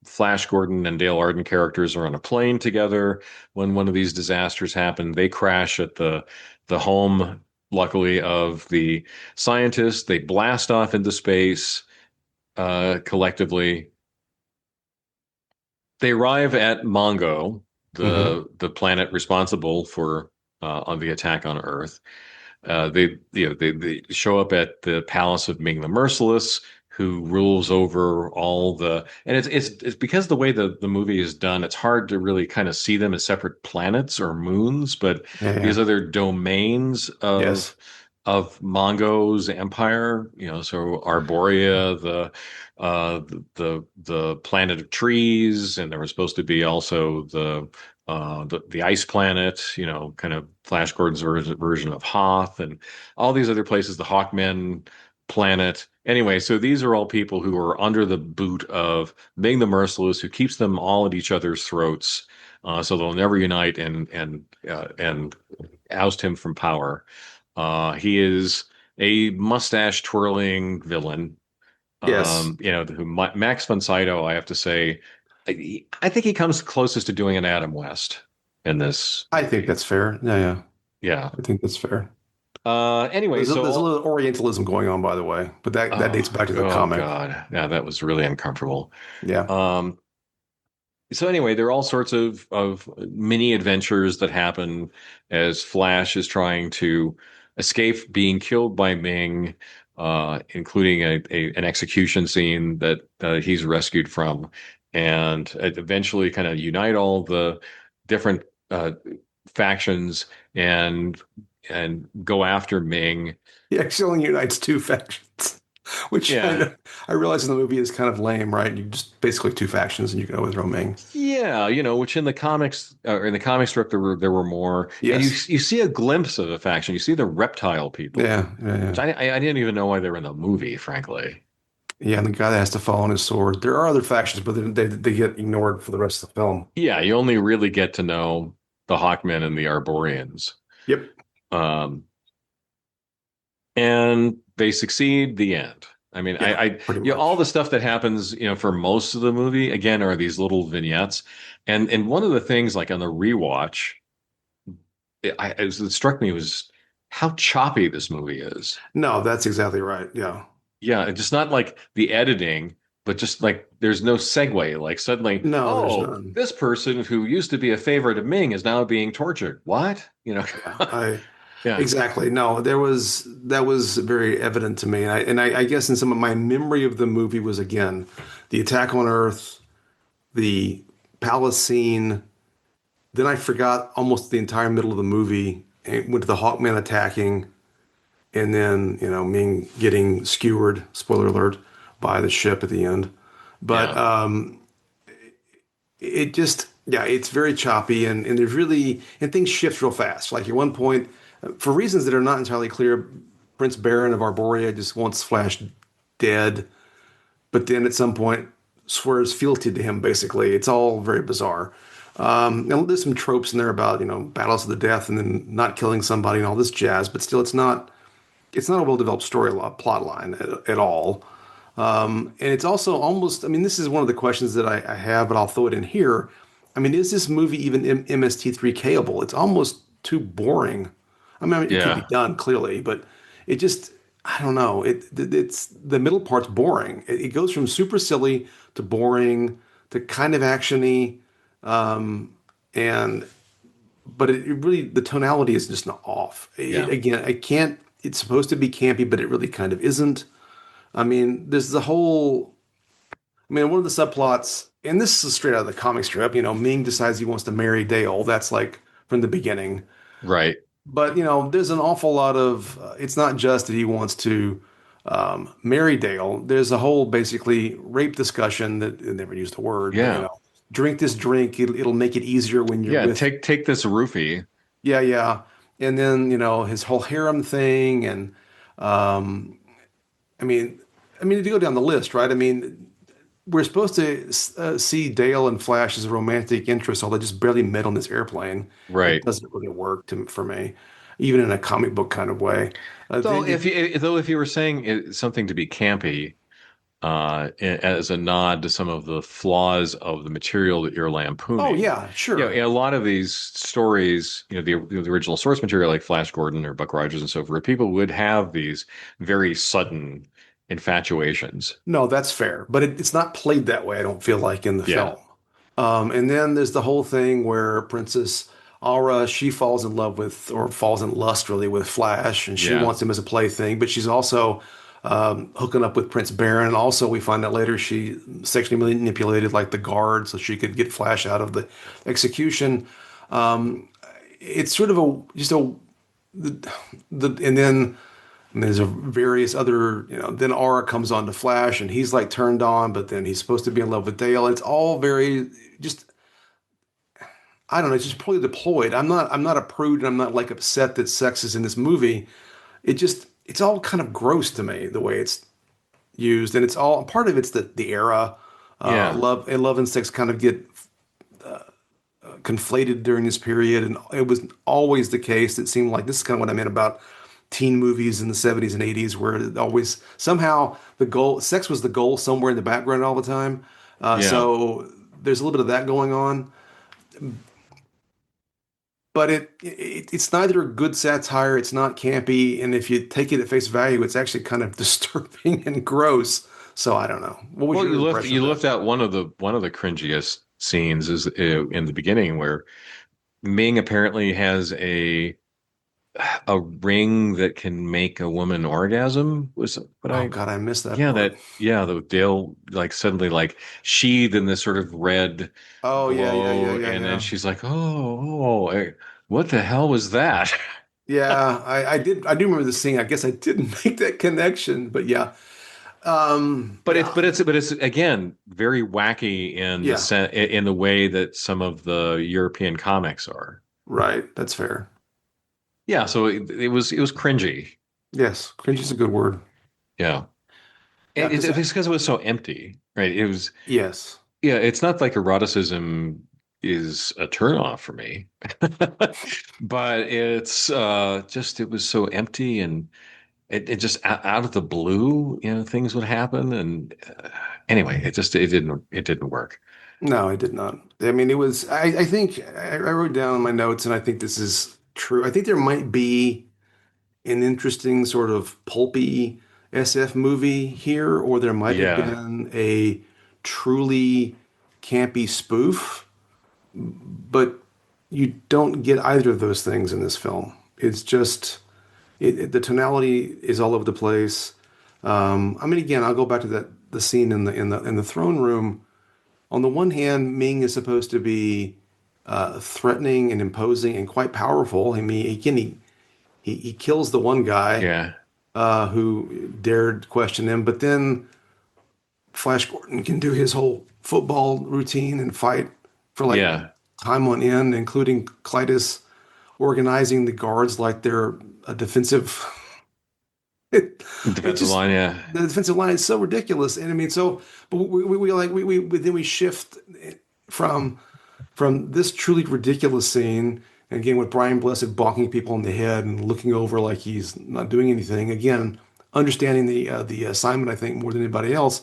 Flash Gordon and Dale Arden characters are on a plane together when one of these disasters happen. They crash at the home, luckily, of the scientists. They blast off into space collectively. They arrive at Mongo, Hmm. the planet responsible for on the attack on Earth. They show up at the palace of Ming the Merciless, who rules over all the. And it's because the way the movie is done, it's hard to really kind of see them as separate planets or moons, but Yeah, these yeah. are their domains Yes. of Mongo's empire. So Arborea, the planet of trees, and there was supposed to be also the ice planet, kind of Flash Gordon's version of Hoth, and all these other places, the Hawkmen planet. Anyway, so these are all people who are under the boot of Ming the Merciless, who keeps them all at each other's throats, so they'll never unite and oust him from power. He is a mustache twirling villain. Yes. Max von Sydow, I have to say, I think he comes closest to doing an Adam West in this I think movie. that's fair. Yeah, yeah. Yeah. I think that's fair. Anyway, There's a little Orientalism going on, by the way, but that dates back to the oh comic. God, yeah, that was really uncomfortable. Yeah. Um, so anyway, there are all sorts of mini adventures that happen as Flash is trying to escape being killed by Ming, including an execution scene that he's rescued from, and eventually kind of unite all the different uh, factions and go after Ming. He actually only unites two factions, which I Yeah. know, I realize in the movie is kind of lame, right? You just basically two factions and you can overthrow Ming. Yeah, which in the comics or in the comic strip there were more, and you Yes. you see a glimpse of a faction. You see the reptile people, Yeah, yeah, which yeah. I didn't even know why they were in the movie, frankly. Yeah, and the guy that has to fall on his sword. There are other factions, but they get ignored for the rest of the film. Yeah, you only really get to know the Hawkmen and the Arborians, Yep. um, and they succeed. The end. I mean, Yeah, pretty all much. the stuff that happens, for most of the movie, again, are these little vignettes, and one of the things, like on the rewatch, it struck me was how choppy this movie is. No, that's exactly right. Yeah. Yeah, just not like the editing, but just like there's no segue. Like suddenly, No, there's oh, none. this person who used to be a favorite of Ming is now being tortured. What? Yeah, I Yeah, exactly. No, there was that was very evident to me, and I guess in some of my memory of the movie was again the attack on Earth, the palace scene. Then I forgot almost the entire middle of the movie and went to the Hawkman attacking, and then Ming getting skewered. Spoiler alert by the ship at the end. But yeah, it just yeah, it's very choppy and there's really and things shift real fast. Like at one point, for reasons that are not entirely clear, Prince Baron of Arborea just wants Flash dead, but then at some point swears fealty to him. Basically, it's all very bizarre. And there's some tropes in there about battles to the death and then not killing somebody and all this jazz, but still, it's not a well developed story plot line at all. And it's also almost, I mean, this is one of the questions that I have, but I'll throw it in here. I mean, is this movie even MST3Kable? It's almost too boring. I mean, it could be yeah, done clearly, but it just, I don't know. It's the middle part's boring. It goes from super silly to boring to kind of actiony, and but it really the tonality is just not off. yeah, Again, I can't. It's supposed to be campy, but it really kind of isn't. I mean, there's the whole. I mean, one of the subplots, and this is straight out of the comic strip. Ming decides he wants to marry Dale. That's like from the beginning. right, But there's an awful lot of. It's not just that he wants to marry Dale. There's a whole basically rape discussion that I never used the word, but yeah, drink this drink. It'll make it easier when you're yeah. with. Take this roofie. Yeah, yeah. And then his whole harem thing, and um, I mean, if you go down the list, right? I mean, we're supposed to see Dale and Flash as a romantic interest, although they just barely met on this airplane. It Right. doesn't really work for me, even in a comic book kind of way. So if you were saying something to be campy, as a nod to some of the flaws of the material that you're oh lampooning. yeah, sure. A lot of these stories, the original source material like Flash Gordon or Buck Rogers and so forth, people would have these very sudden infatuations. No, that's fair, but it's not played that way. I don't feel like in the Yeah, film. And then there's the whole thing where Princess Aura, she falls in love with, or falls in lust really with Flash, and she yeah, wants him as a plaything, but she's also hooking up with Prince Baron. And also, we find out later she sexually manipulated like the guard so she could get Flash out of the execution. Um, it's sort of and then. And there's a various other, then Aura comes on to Flash and he's like turned on, but then he's supposed to be in love with Dale. It's all very just, I don't know, it's just poorly deployed. I'm not a prude and I'm not like upset that sex is in this movie. It's all kind of gross to me, the way it's used. And it's all, part of it's the era, yeah, love and sex kind of get conflated during this period. And it was always the case. It seemed like this is kind of what I meant about teen movies in the 70s and 80s where it always somehow the goal sex was the goal somewhere in the background all the time. yeah. So there's a little bit of that going on, but it's neither a good satire, it's not campy, and if you take it at face value, it's actually kind of disturbing and gross. So I don't know. What was Well, your impression you of that? left out one of the cringiest scenes is in the beginning where Ming apparently has a ring that can make a woman orgasm. Was what Oh I God, I missed that yeah, part. that yeah, the they'll like suddenly like sheathe in this sort of red Oh yeah, yeah, yeah, glow, yeah, and then yeah. she's like, what the hell was that? Yeah, I do remember the scene. I guess I didn't make that connection, but yeah. Yeah. But it's again very wacky in Yeah, in the way that some of the European comics are. right. That's fair. Yeah, so it was cringy. Yes, cringe is a good word. Yeah, Yeah, because it's because it was so empty, right? It was yes. yeah. It's not like eroticism is a turnoff for me, but it's just it was so empty and it just out of the blue, you know, things would happen and anyway, it didn't work. No, I did not. I mean, it was, I think I wrote down in my notes, and I think this is true. I think there might be an interesting sort of pulpy SF movie here, or there might have Yeah, been a truly campy spoof, but you don't get either of those things in this film. It's just, the tonality is all over the place. I mean, again, I'll go back to the scene in the throne room. On the one hand, Ming is supposed to be threatening and imposing and quite powerful. I mean, again, he kills the one guy yeah, who dared question him, but then Flash Gordon can do his whole football routine and fight for like yeah. time on end, including Clytus organizing the guards like they're a defensive. It Defensive just line, yeah, the defensive line is so ridiculous, and I mean, so but we like we then we shift from this truly ridiculous scene, and again with Brian Blessed bonking people in the head and looking over like he's not doing anything. Again, understanding the assignment, I think more than anybody else.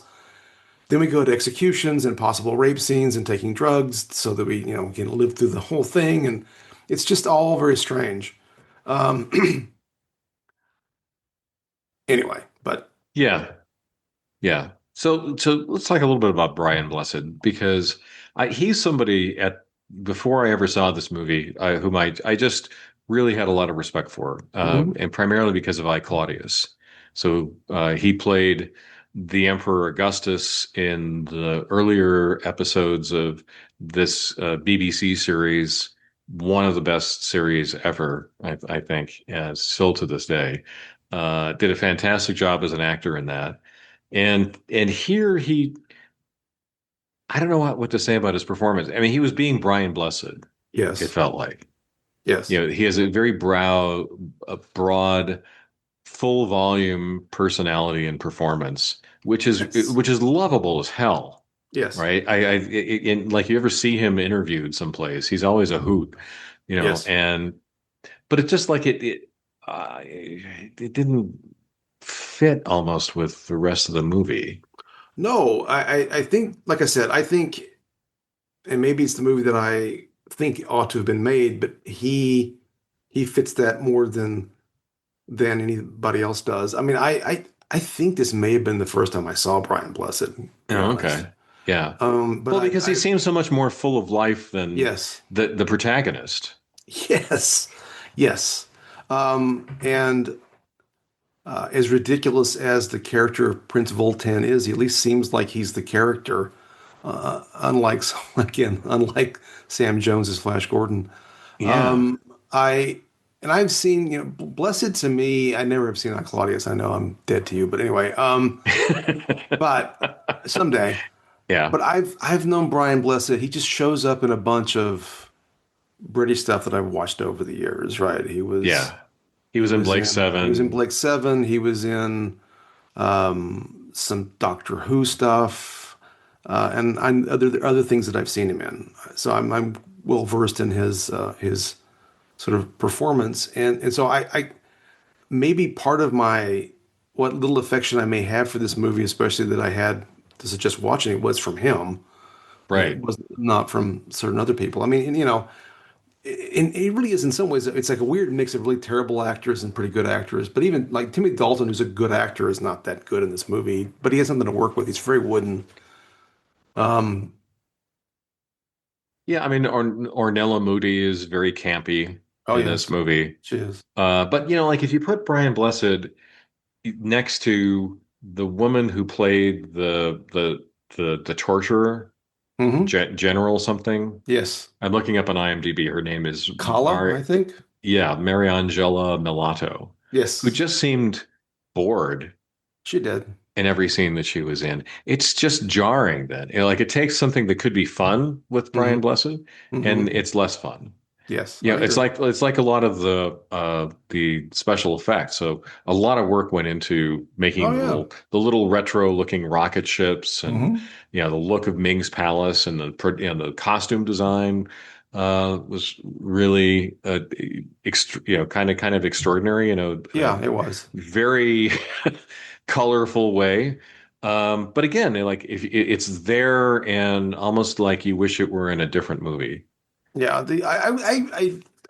Then we go to executions and possible rape scenes and taking drugs so that we can live through the whole thing, and it's just all very strange. Um, anyway, but yeah, yeah. So let's talk a little bit about Brian Blessed because he's somebody at before I ever saw this movie, whom I just really had a lot of respect for, mhm, and primarily because of I Claudius. So he played the Emperor Augustus in the earlier episodes of this BBC series, one of the best series ever, I think, still to this day. Did a fantastic job as an actor in that. And here I don't know what to say about his performance. I mean, he was being Brian Blessed, it yes, felt like. yes, You know, he has a very a broad, full volume personality and performance, yes, which is lovable as hell, yes, right? Like you ever see him interviewed someplace, he's always a hoot, you know, yes. and but it just like it didn't fit almost with the rest of the movie. No, I think, like I said, I think, and maybe it's the movie that I think ought to have been made, but he fits that more than anybody else does. I mean, I think this may have been the first time I saw Brian Blessed, to be Oh, honest. okay. Yeah. But Well, because he seems so much more full of life than yes, the protagonist. yes, yes. And as ridiculous as the character of Prince Voltan is, he at least seems like he's the character. Unlike again, unlike Sam Jones's Flash Gordon. Yeah. Um, I and I've seen, Blessed to me, I never have seen on Claudius. I know I'm dead to you, but anyway, but someday. Yeah. But I've known Brian Blessed. He just shows up in a bunch of British stuff that I've watched over the years, right? Yeah. He He was in was Blake in Seven. Blake Seven. He was in some Doctor Who stuff, and other things that I've seen him in. So I'm well versed in his sort of performance, and so I maybe part of my what little affection I may have for this movie, especially that I had this is just watching it, was from him. It Right. was not from certain other people. I mean, and, it really is in some ways. It's like a weird mix of really terrible actors and pretty good actors. But even like Timothy Dalton, who's a good actor, is not that good in this movie. But he has something to work with. He's very wooden. Um, Yeah, I mean, Ornella Moody is very campy Oh in this yes, movie. she is. But like if you put Brian Blessed next to the woman who played the torturer, Hmm. General something. Yes, I'm looking up on IMDb. Her name is Kala, I think. Mariangela Melato, who Yes, just seemed bored she did. in every scene that she was in. It's just jarring that, like it takes something that could be fun with Hmm. Brian Blessed, and Hmm. it's less fun. Yes, I It's agree. like a lot of the special effects. So a lot of work went into Oh making yeah. the little retro looking rocket ships, and Hmm. the look of Ming's palace, and the costume design was really kind of extraordinary. Yeah, it was. Very colorful way. But again, like if it's there, and almost like you wish it were in a different movie. Yeah,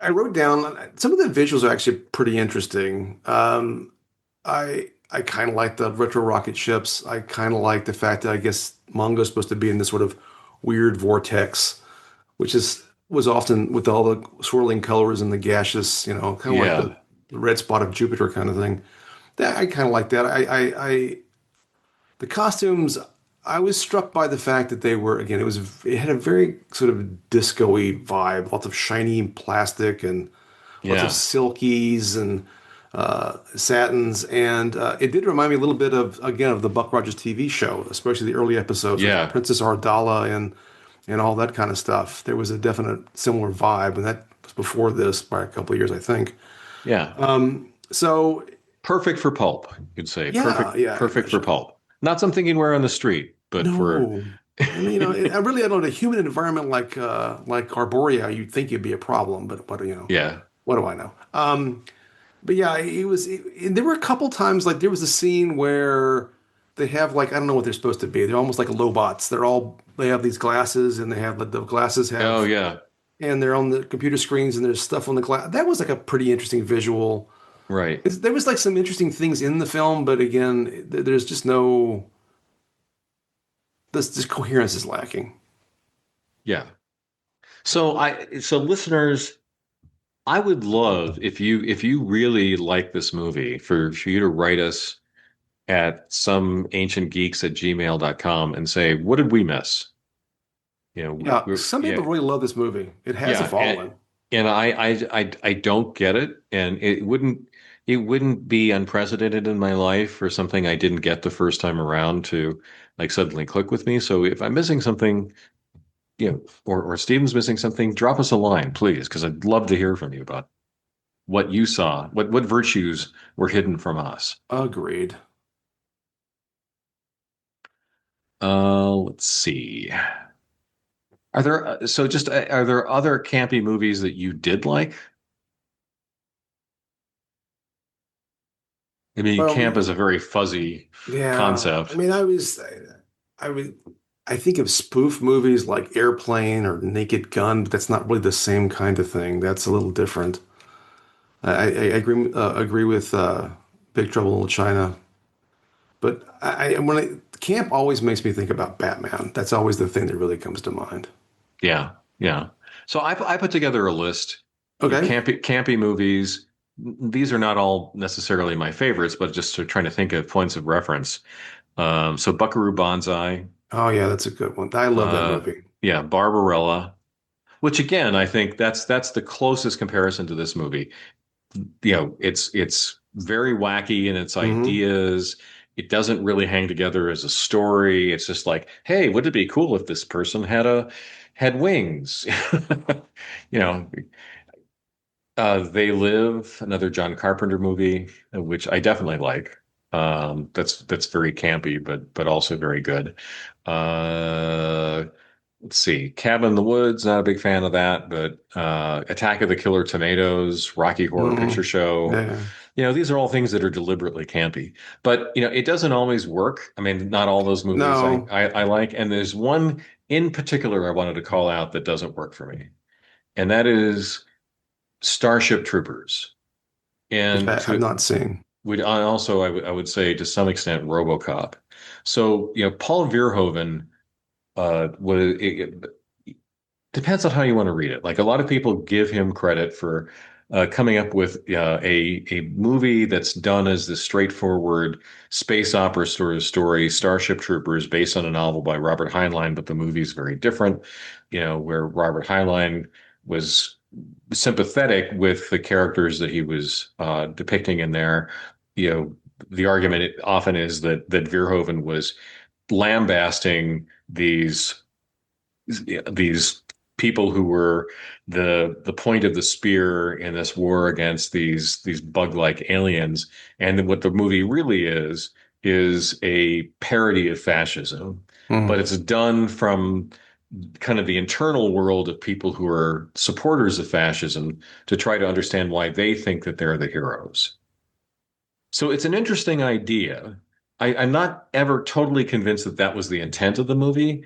I wrote down some of the visuals are actually pretty interesting. I kind of like the retro rocket ships. I kind of like the fact that I guess Mongo's supposed to be in this sort of weird vortex, which is was often with all the swirling colors and the gaseous, kind of like Yeah. the red spot of Jupiter kind of thing. That I kind of like that. The costumes, I was struck by the fact that they were, again, it had a very sort of disco-y vibe, lots of shiny plastic and lots of Yeah. silkies and satins. And it did remind me a little bit of, again, of the Buck Rogers TV show, especially the early episodes with Yeah. Princess Ardala and all that kind of stuff. There was a definite similar vibe, and that was before this by a couple of years, I think. Yeah. So, Perfect for pulp, you'd say. yeah, yeah. Perfect for pulp. Not something you'd wear on the street, but for No. And I don't know, a humid environment like Arborea, you'd think it'd be a problem, but yeah. what do I know? But yeah, there were a couple times like there was a scene where they have like I don't know what they're supposed to be. They're almost like lobots. They have these glasses and they have the glasses Oh have yeah. and they're on the computer screens and there's stuff on the glass. That was like a pretty interesting visual. Right. There was like some interesting things in the film, but again, there's just no this coherence is lacking. Yeah. So listeners, I would love if you really like this movie for you to write us at some ancient geeks at gmail.com and say, what did we miss? Yeah, some people Yeah. really love this movie. It has a Yeah, following. and I don't get it, and it wouldn't be unprecedented in my life for something I didn't get the first time around to like suddenly click with me. So if I'm missing something, or Steven's missing something, drop us a line, please, because I'd love to hear from you about what you saw, what virtues were hidden from us. Agreed. Let's see. Are there other campy movies that you did like? I mean, Well, camp is a very fuzzy yeah. I concept. mean, I would, I think of spoof movies like Airplane or Naked Gun, but that's not really the same kind of thing. That's a little different. I agree with Big Trouble in Little China, but camp always makes me think about Batman. That's always the thing that really comes to mind. Yeah, yeah. So I put together a list. Okay. Campy movies. These are not all necessarily my favorites, but just trying to think of points of reference. So Buckaroo Banzai. Oh yeah, that's a good one. I love that Uh, movie. yeah, Barbarella. Which again, I think that's the closest comparison to this movie. It's very wacky in its Hmm. ideas. It doesn't really hang together as a story. It's just like, hey, would it be cool if this person had wings? You know, They Live, another John Carpenter movie, which I definitely like. That's very campy, but also very good. Uh, let's see, Cabin in the Woods, not a big fan of that, but Attack of the Killer Tomatoes, Rocky Horror Picture Hmm. Show. Yeah. These are all things that are deliberately campy. But it doesn't always work. I mean, not all those movies No. I like, and there's one in particular I wanted to call out that doesn't work for me, and that is Starship Troopers. Which And I've to not seen. would I also I would say to some extent RoboCop. So Paul Verhoeven was depends on how you want to read it. Like a lot of people give him credit for coming up with a movie that's done as this straightforward space opera sort of story, Starship Troopers, based on a novel by Robert Heinlein, but the movie's very different. Where Robert Heinlein was sympathetic with the characters that he was depicting in there. You know, the argument often is that Verhoeven was lambasting these people who were the point of the spear in this war against these bug-like aliens. And then what the movie really is a parody of fascism, but Hmm. it's done from kind of the internal world of people who are supporters of fascism to try to understand why they think that they're the heroes. So it's an interesting idea. I'm not ever totally convinced that that was the intent of the movie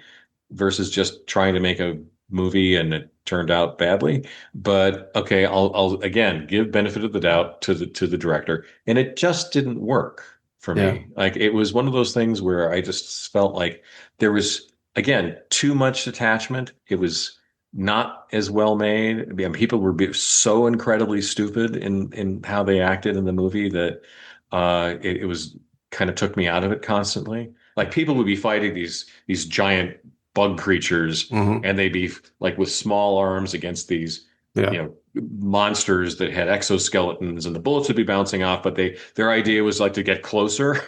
versus just trying to make a movie and it turned out badly. But okay, I'll again give benefit of the doubt to the director, and it just didn't work for Yeah. me. Like it was one of those things where I just felt like there was again too much attachment. It was not as well made. I mean, people were so incredibly stupid in how they acted in the movie that it was kind of took me out of it constantly. Like people would be fighting these giant bug creatures, Hmm. and they'd be like with small arms against these, Yeah. monsters that had exoskeletons, and the bullets would be bouncing off. But their idea was like to get closer,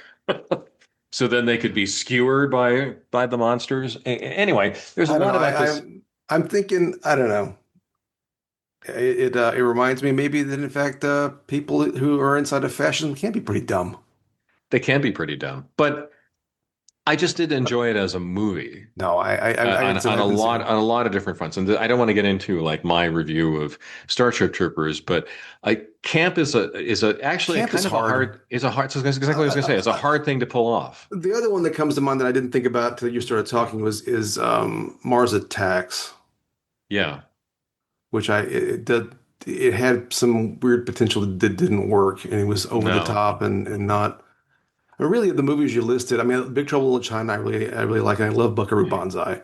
so then they could be skewered by the monsters. Anyway, there's a I don't know. lot about this. I'm thinking, I don't know. It reminds me maybe that in fact people who are inside of fashion can be pretty dumb. They can be pretty dumb, but I just did enjoy it as a movie. No, I On gotta say I on a haven't seen lot it. on a lot of different fronts. And I don't want to get into like my review of Starship Troopers, but camp is actually Camp is kind of a hard. hard is a hard. So that's exactly what I was going to say. It's a Uh, hard thing to pull off. the other one that comes to mind that I didn't think about till you started talking was is Mars Attacks, Yeah, which it had some weird potential that didn't work, and it was over the no, top and not. Really, the movies you listed, I mean, Big Trouble in China, I really like, and I love Buckaroo Banzai.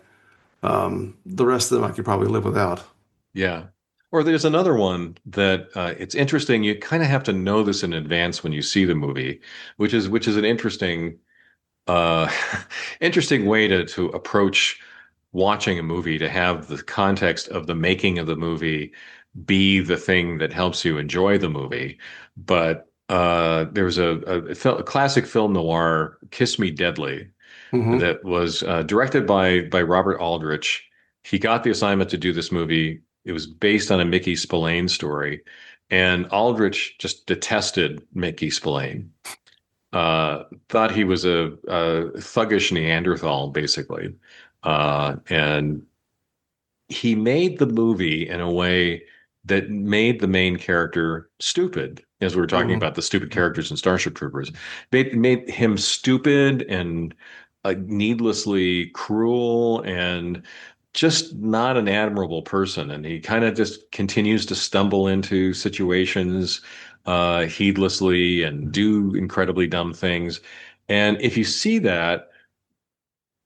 The rest of them I could probably live without. yeah. Or there's another one that it's interesting. You kind of have to know this in advance when you see the movie, which is an interesting uh, interesting way to approach watching a movie, to have the context of the making of the movie be the thing that helps you enjoy the movie. But there was a classic film noir, Kiss Me Deadly, Hmm. that was directed by Robert Aldrich. He got the assignment to do this movie. It was based on a Mickey Spillane story, and Aldrich just detested Mickey Spillane. Thought he was a thuggish Neanderthal, basically, and he made the movie in a way that made the main character stupid, as we were talking Hmm. about the stupid characters in Starship Troopers. Made him stupid and needlessly cruel and just not an admirable person. And he kind of just continues to stumble into situations heedlessly and do incredibly dumb things. And if you see that,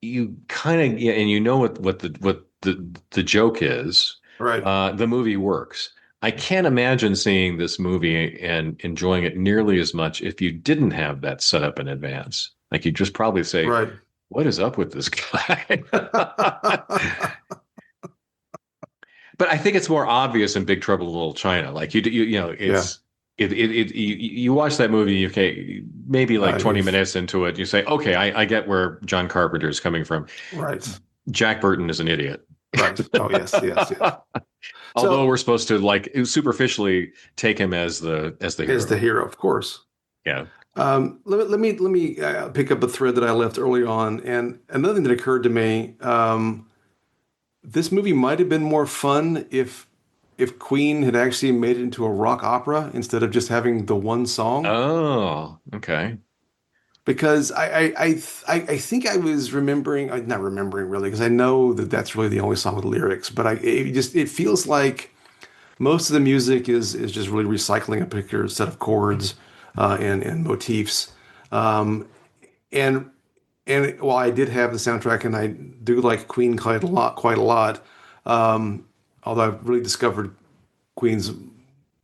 you kind of yeah, and you know what the joke is. Right. The movie works. I can't imagine seeing this movie and enjoying it nearly as much if you didn't have that set up in advance. Like you'd just probably say, Right. "What is up with this guy?" But I think it's more obvious in Big Trouble in Little China. Like Yeah. it's you watch that movie, okay, maybe like 20 You've minutes into it, you say, okay, I get where John Carpenter is coming from. right. Jack Burton is an idiot. Right. Oh, yes, yes, yes. Although So we're supposed to like superficially take him as the is the hero. hero, of course. Yeah. Let me pick up a thread that I left early on, and another thing that occurred to me. This movie might have been more fun if Queen had actually made it into a rock opera instead of just having the one song. Oh, okay. Because I think I was remembering, not remembering really, because I know that that's really the only song with lyrics. But it feels like most of the music is just really recycling a particular set of chords and motifs. Um, and while I did have the soundtrack, and I do like Queen quite a lot, Um, Although I've really discovered Queen's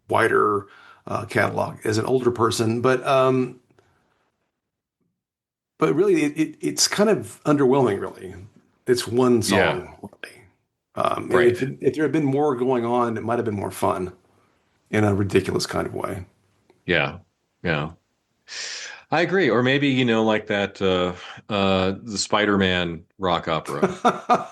wider catalog as an older person, but really it's kind of underwhelming. Really, it's one Yeah, song, really. And right. if there had been more going on, it might have been more fun in a ridiculous kind of way. Yeah, yeah. I agree. Or maybe, like that the Spider-Man rock opera.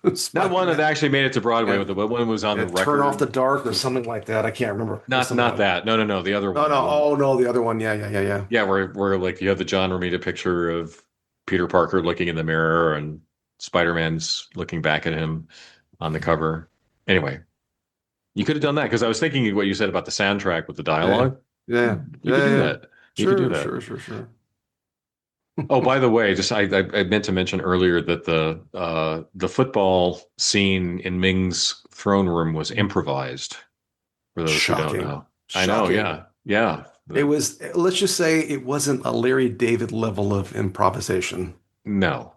Not one that Spider-Man. actually made it to Broadway, Yeah. but the one was on Yeah, the Turn Off the record. Dark or something like that. I can't remember. There's Not something not like that. No, no, no. The other no, one. no. Oh no, the other one. Yeah, yeah, yeah, yeah. Yeah, where like you have the John Romita picture of Peter Parker looking in the mirror and Spider-Man's looking back at him on the cover. Anyway, you could have done that because I was thinking what you said about the soundtrack with the Yeah, dialogue. yeah, You could yeah, do yeah. that. You could do Sure, that. sure, sure, sure. Oh, by the way, just I meant to mention earlier that the football scene in Ming's throne room was improvised. For those who don't Shocking. know, I know. Shocking. Yeah, yeah. It was, let's just say it wasn't a Larry David level of improvisation. No,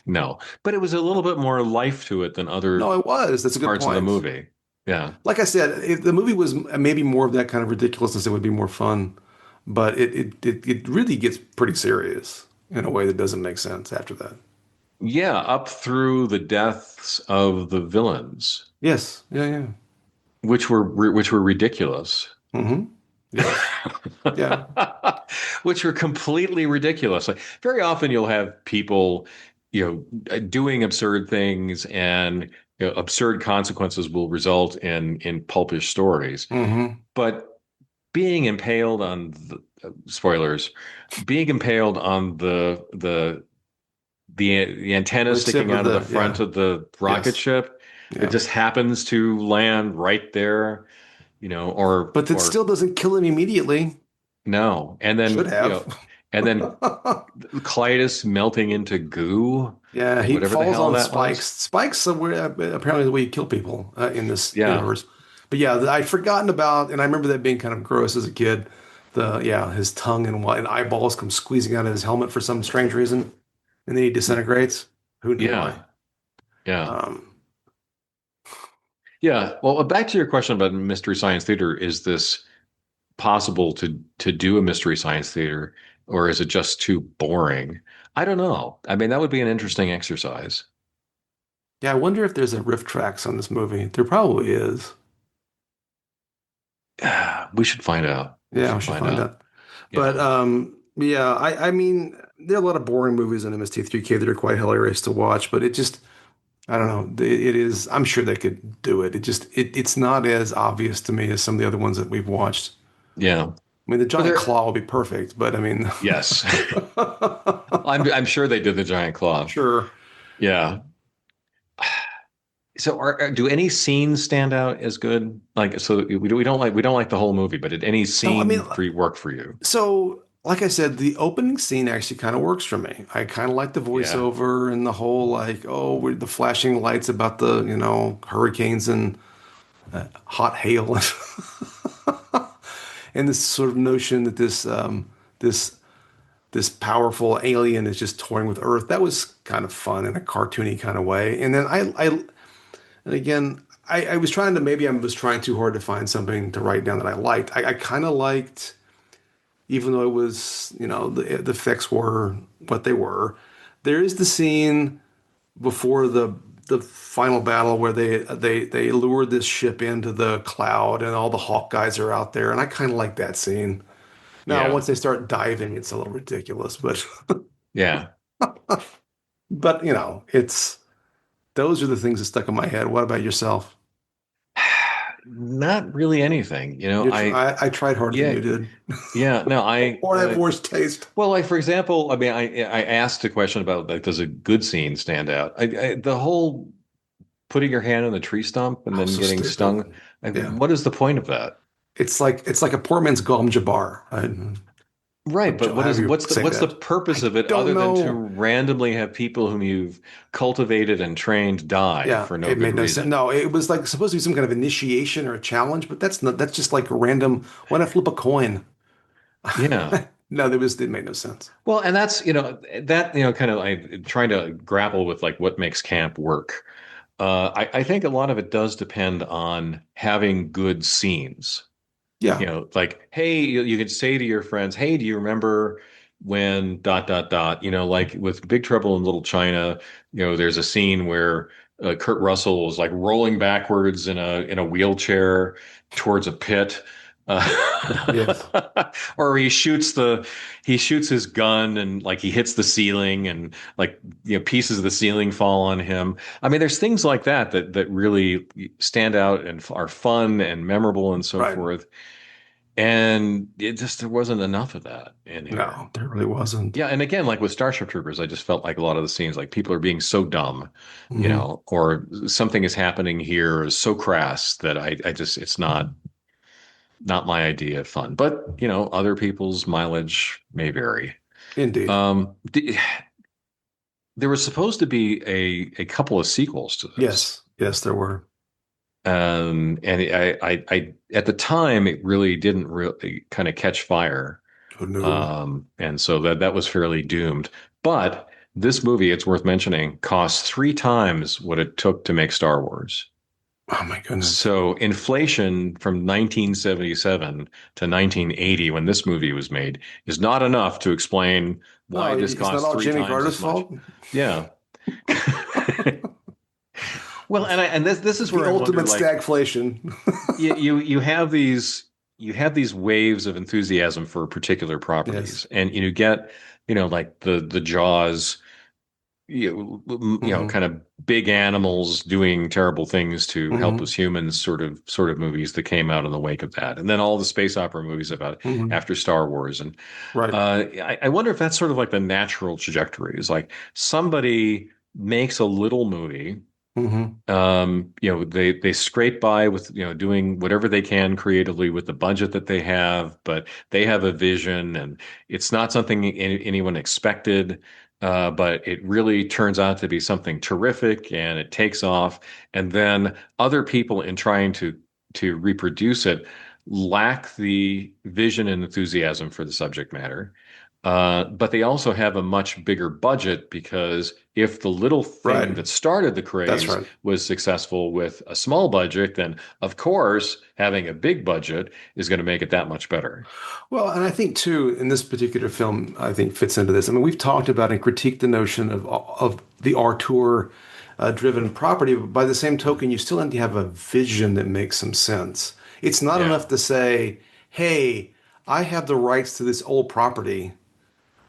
no, but it was a little bit more life to it than No, other it was. That's a good parts of the point. movie. Yeah, Like I said, if the movie was maybe more of that kind of ridiculousness, it would be more fun. But it really gets pretty serious in a way that doesn't make sense after that. yeah. Up through the deaths of the villains, Yes. Yeah, yeah. which were ridiculous. Hmm. Yes. Yeah. Which are completely ridiculous. Like very often you'll have people, doing absurd things and absurd consequences will result in pulpish stories. Hmm. But being impaled on the spoilers, being impaled on the antenna The tip sticking of out of the the, front yeah. of the rocket Yes. ship that Yeah. just happens to land right there, But it or still doesn't kill him immediately. no. And Should then, have. and then Clytus melting into goo Yeah, or he whatever the falls hell on that spikes. was. Spikes are apparently the way you kill people in this Yeah. universe. But yeah, I'd forgotten about, and I remember that being kind of gross as a kid. Yeah, his tongue and eyeballs come squeezing out of his helmet for some strange reason, and then he disintegrates. Who knew why? Yeah. Yeah. Um, Yeah. Well, back to your question about Mystery Science Theater, is this possible to do a Mystery Science Theater, or is it just too boring? I don't know. I mean, that would be an interesting exercise. yeah, I wonder if there's a riff tracks on this movie. There probably is. We should find out. We Yeah, I should should find find out. out. But Yeah. yeah, I mean, there are a lot of boring movies in MST3K that are quite hilarious to watch, but it just I don't know. It is. I'm sure they could do it. It's not as obvious to me as some of the other ones that we've watched. Yeah. I mean, the Well, giant there. claw will be perfect, but I mean, Yes. I'm sure they did the giant claw. sure. Yeah. So do any scenes stand out as good? Like, so we don't like the whole movie, but did any No, I mean, scene for you work for you? so like I said, the opening scene actually kind of works for me. I kind of like the Yeah. voiceover and the whole like, oh, with the flashing lights about the hurricanes and hot hail, and this sort of notion that this this powerful alien is just toying with Earth. That was kind of fun in a cartoony kind of way. And then and again, I was trying to maybe I was trying too hard to find something to write down that I liked. I kind of liked, even though it was, the effects were what they were. There is the scene before the final battle where they lured this ship into the cloud and all the Hawk guys are out there, and I kind of like that scene. Now, Yeah. once they start diving, it's a little ridiculous, but Yeah. but it's those are the things that stuck in my head. What about yourself? Not really anything. I tried harder than Yeah, you did, yeah. No, or I have worse taste. well, like for example, I mean, I asked a question about like, does a good scene stand out? The whole putting your hand on the tree stump and Oh, then so getting stupid. stung. Like, Yeah, what is the point of that? it's like a poor man's Gom Jabbar. Right, but However you what's the say what's the that. purpose I of it don't other than to know. randomly have people whom you've cultivated and trained die Yeah, for no it good made no sense. reason? No, it was like supposed to be some kind of initiation or a challenge, but that's not. That's just like a random. Why not flip a coin? Yeah. No, it made no sense. Well, and that's, kind of like trying to grapple with like what makes camp work. I think a lot of it does depend on having good scenes. Yeah. Like, hey, you could say to your friends, hey, do you remember when dot dot dot? Like with Big Trouble in Little China, there's a scene where Kurt Russell was like rolling backwards in a wheelchair towards a pit. Yes. Or he shoots his gun and like he hits the ceiling and like pieces of the ceiling fall on him. I mean, there's things like that really stand out and are fun and memorable and so Right. forth. And there wasn't enough of that in here. No, there really wasn't. Yeah, and again, like with Starship Troopers, I just felt like a lot of the scenes, like people are being so dumb, Hmm. or something is happening here is so crass that I just it's not my idea of fun. But other people's mileage may vary. Indeed. There was supposed to be a couple of sequels to this. Yes. Yes, there were. And I at the time it really didn't really kind of catch fire. Oh, no. And so that was fairly doomed. But this movie, it's worth mentioning, cost three times what it took to make Star Wars. Oh, my goodness. So inflation from 1977 to 1980, when this movie was made, is not enough to explain Oh, why this it's not cost all three Jimmy times Carter's as much. fault. Yeah. Well, and this is The where I wonder, ultimate like, stagflation. you have these waves of enthusiasm for particular Yes. properties, and you get like the Jaws, Hmm. kind of big animals doing terrible things to help Hmm. us humans, sort of movies that came out in the wake of that, and then all the space opera movies about Hmm. after Star Wars, and Right. I wonder if that's sort of like the natural trajectory is like somebody makes a little movie. Hmm. They scrape by with doing whatever they can creatively with the budget that they have, but they have a vision, and it's not something anyone expected. But it really turns out to be something terrific, and it takes off. And then other people, in trying to reproduce it, lack the vision and enthusiasm for the subject matter. But they also have a much bigger budget, because if the little thing Right. that started the That's craze right. was successful with a small budget, then of course having a big budget is going to make it that much better. Well, and I think too, in this particular film, I think fits into this. I mean, we've talked about and critiqued the notion of the auteur driven property, but by the same token, you still need to have a vision that makes some sense. It's not Yeah. enough to say, "Hey, I have the rights to this old property.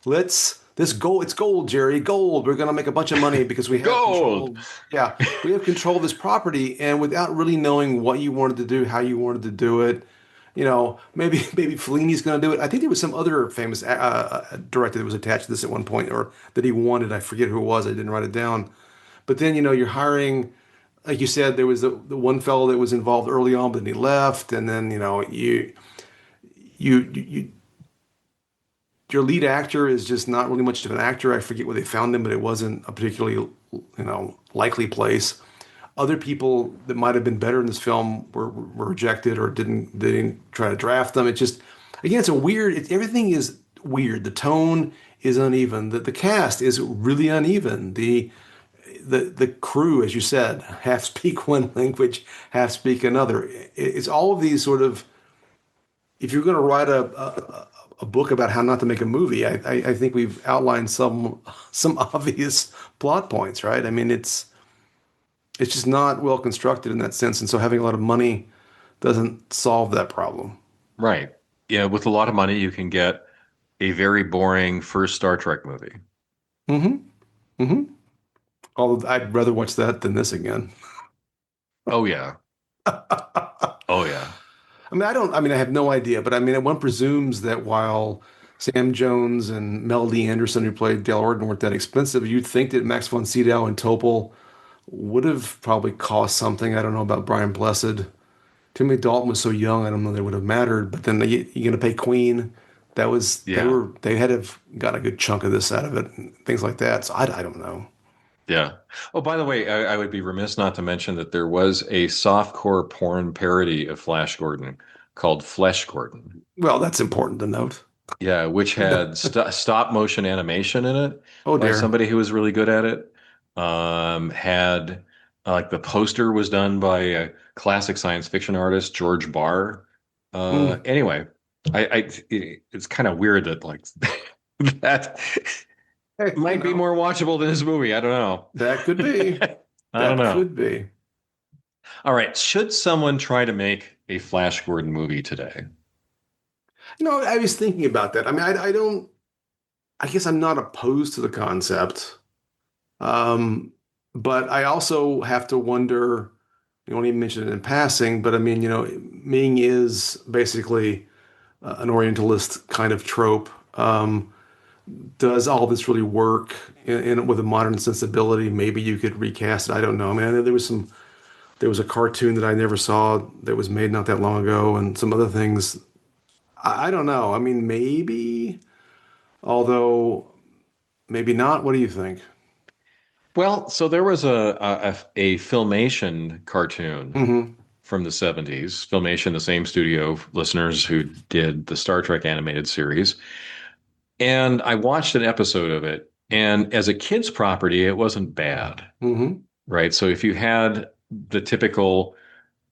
Let's this gold, it's gold, Jerry, gold. We're going to make a bunch of money because we have Gold. control. Yeah, we have control of this property, and without really knowing what you wanted to do, how you wanted to do it." Maybe Fellini's going to do it. I think there was some other famous director that was attached to this at one point, or that he wanted. I forget who it was. I didn't write it down. But then you're hiring, like you said, there was the one fellow that was involved early on, but then he left, and then you your lead actor is just not really much of an actor. I forget where they found him, but it wasn't a particularly likely place. Other people that might have been better in this film were rejected or didn't they didn't try to draft them. It just again, it's a weird. Everything is weird. The tone is uneven. The cast is really uneven. The crew, as you said, half speak one language, half speak another. It's all of these sort of. If you're going to write a book about how not to make a movie, I think we've outlined some obvious plot points, right? I mean, it's just not well constructed in that sense, and so having a lot of money doesn't solve that problem. Right. Yeah, with a lot of money you can get a very boring first Star Trek movie. Hmm. Hmm. Although I'd rather watch that than this again. Oh yeah. Oh yeah. I mean, I have no idea, but I mean, one presumes that while Sam Jones and Melody Anderson, who played Dale Orton, weren't that expensive, you'd think that Max von Sydow and Topol would have probably cost something. I don't know about Brian Blessed. Timothy Dalton was so young, I don't know that it would have mattered. But then you're going to pay Queen. Yeah. They had to have got a good chunk of this out of it, and things like that. So I don't know. Yeah. Oh, by the way, I would be remiss not to mention that there was a softcore porn parody of Flash Gordon called Flesh Gordon. Well, that's important to note. Yeah, which had stop motion animation in it Oh by dear. somebody who was really good at it. Had Like the poster was done by a classic science fiction artist, George Barr. Mm. Anyway, it's kind of weird that like that Hey, might be more watchable than his movie. I don't know. that could be. I don't That know. could be. All right, should someone try to make a Flash Gordon movie today? I was thinking about that. I mean, I don't. I guess I'm not opposed to the concept. Um, but I also have to wonder, you won't even mention it in passing, but I mean, Ming is basically an Orientalist kind of trope. Does all this really work with a modern sensibility? Maybe you could recast it. I don't know. I mean, I know there was a cartoon that I never saw that was made not that long ago, and some other things. I don't know. I mean, maybe, although maybe not. What do you think? Well, so there was a Filmation cartoon Hmm. from the 70s. Filmation, the same studio listeners who did the Star Trek animated series. And I watched an episode of it. And as a kid's property, it wasn't bad, Hmm. right? So if you had the typical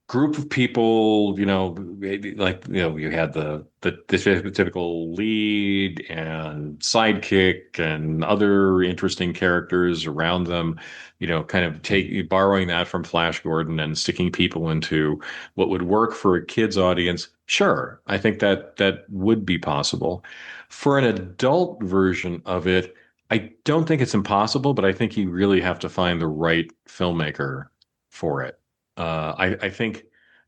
group of people, you had the typical lead and sidekick and other interesting characters around them, kind of take borrowing that from Flash Gordon and sticking people into what would work for a kid's audience. Sure, I think that would be possible. For an adult version of it, I don't think it's impossible, but I think you really have to find the right filmmaker for it. I think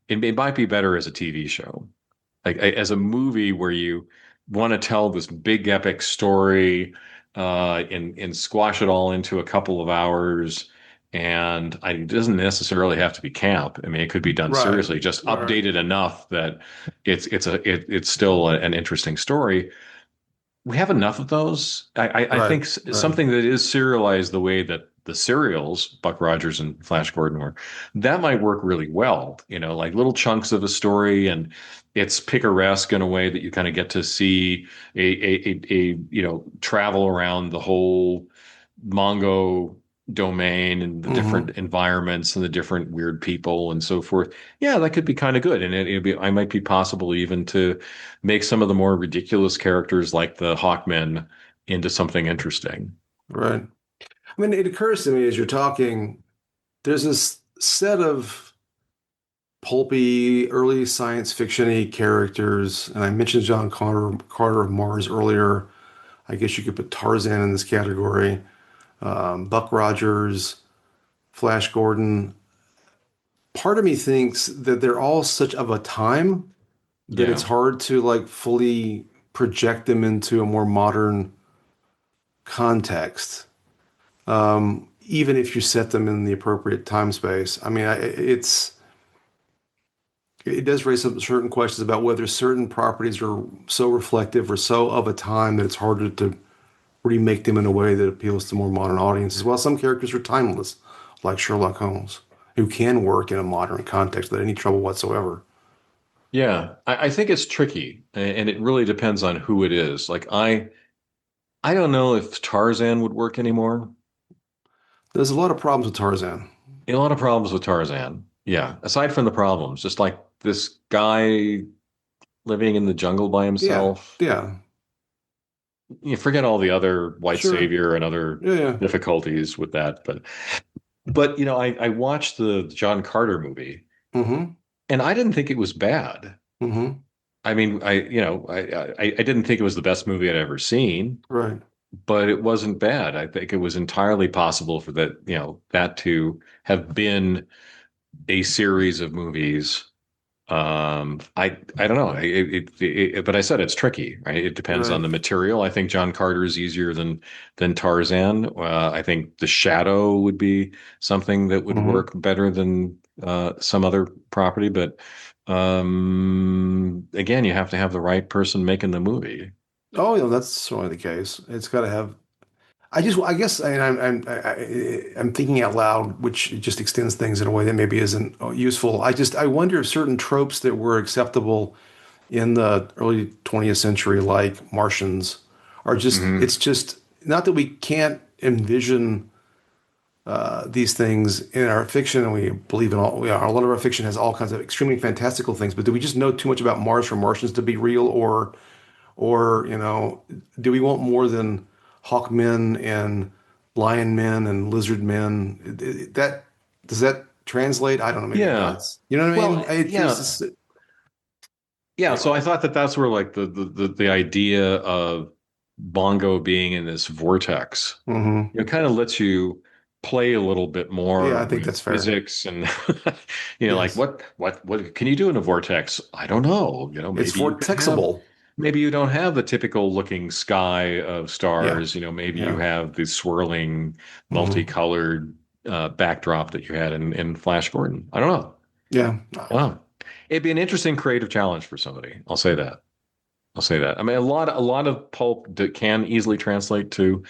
it might be better as a TV show, like as a movie where you want to tell this big epic story, and squash it all into a couple of hours. And it doesn't necessarily have to be camp. I mean, it could be done Right. seriously, just Right. updated enough that it's still an interesting story. We have enough of those. I Right. think Right. something that is serialized the way that the serials, Buck Rogers and Flash Gordon were, that might work really well. Like little chunks of a story, and it's picaresque in a way that you kind of get to see a travel around the whole Mongo domain and the different Hmm. environments and the different weird people and so forth. Yeah, that could be kind of good. And I might be possible even to make some of the more ridiculous characters like the Hawkmen into something interesting. Right. I mean, it occurs to me as you're talking, there's this set of pulpy, early science fiction-y characters, and I mentioned John Carter of Mars earlier. I guess you could put Tarzan in this category. Buck Rogers, Flash Gordon. Part of me thinks that they're all such of a time that it's Yeah. hard to like fully project them into a more modern context. Even if you set them in the appropriate time space. I mean, it does raise some certain questions about whether certain properties are so reflective or so of a time that it's harder to remake them in a way that appeals to more modern audiences. While some characters are timeless, like Sherlock Holmes, who can work in a modern context without any trouble whatsoever. Yeah. I think it's tricky, and it really depends on who it is. Like I don't know if Tarzan would work anymore. There's a lot of problems with Tarzan. A lot of problems with Tarzan. Yeah. Aside from the problems, just like this guy living in the jungle by Yeah, himself. yeah, You forget all the other white sure. savior and other Yeah, yeah. difficulties with that, but I watched the John Carter movie, Mm-hmm. and I didn't think it was bad. Mm-hmm. I mean, I didn't think it was the best movie I'd ever seen, Right. but it wasn't bad. I think it was entirely possible for that to have been a series of movies. I don't know. But I said it's tricky, right? It depends on Right. the material. I think John Carter is easier than Tarzan. I think The Shadow would be something that would Mm-hmm. work better than some other property. But again, you have to have the right person making the movie. Oh, yeah, that's certainly the case. It's got to have. I guess, I'm thinking out loud, which just extends things in a way that maybe isn't useful. I wonder if certain tropes that were acceptable in the early 20th century, like Martians, it's Hmm. just not that we can't envision these things in our fiction, and we believe in all. A lot of our fiction has all kinds of extremely fantastical things. But do we just know too much about Mars for Martians to be real, or do we want more than hawkmen and lion men and lizard men? That does that translate? I don't know. Maybe it Yeah. does. You know what I mean? Well, There's yeah. this Yeah, so I anyway. thought that that's where like the idea of Bongo being in this vortex, Hmm. kind of lets you play a little bit Yeah, I more think with that's fair. physics and like Yes, what can you do in a vortex? I don't know. it's Maybe you can have vortexable. maybe you don't have the typical looking sky of Yeah, stars. Maybe you yeah. have the swirling, Hmm. multicolored backdrop that you had in Flash Gordon. I don't know. Yeah. Wow. It'd be an interesting creative challenge for somebody. I'll say that. I'll say that. I mean, a lot of pulp that can easily translate to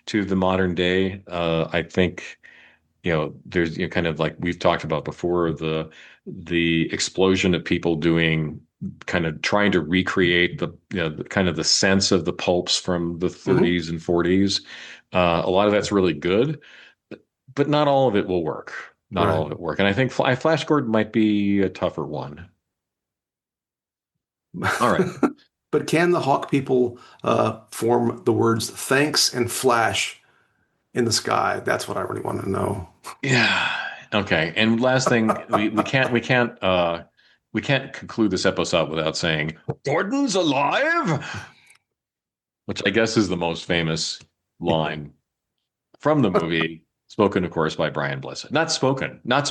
the modern day. I think there's kind of like we've talked about before the explosion of people doing kind of trying to recreate the kind of the sense of the pulps from the Hmm. 30s and 40s. A lot of that's really good, but not all of it will work. Not all Right. of it work, and I think Flash Gordon might be a tougher one. All right. But can the hawk people form the words thanks and flash in the sky? That's what I really want to know. Yeah. Okay. And last thing, we can't conclude this episode without saying Gordon's alive, which I guess is the most famous line from the movie, spoken, of course, by Brian Blessed. Not spoken, Oh,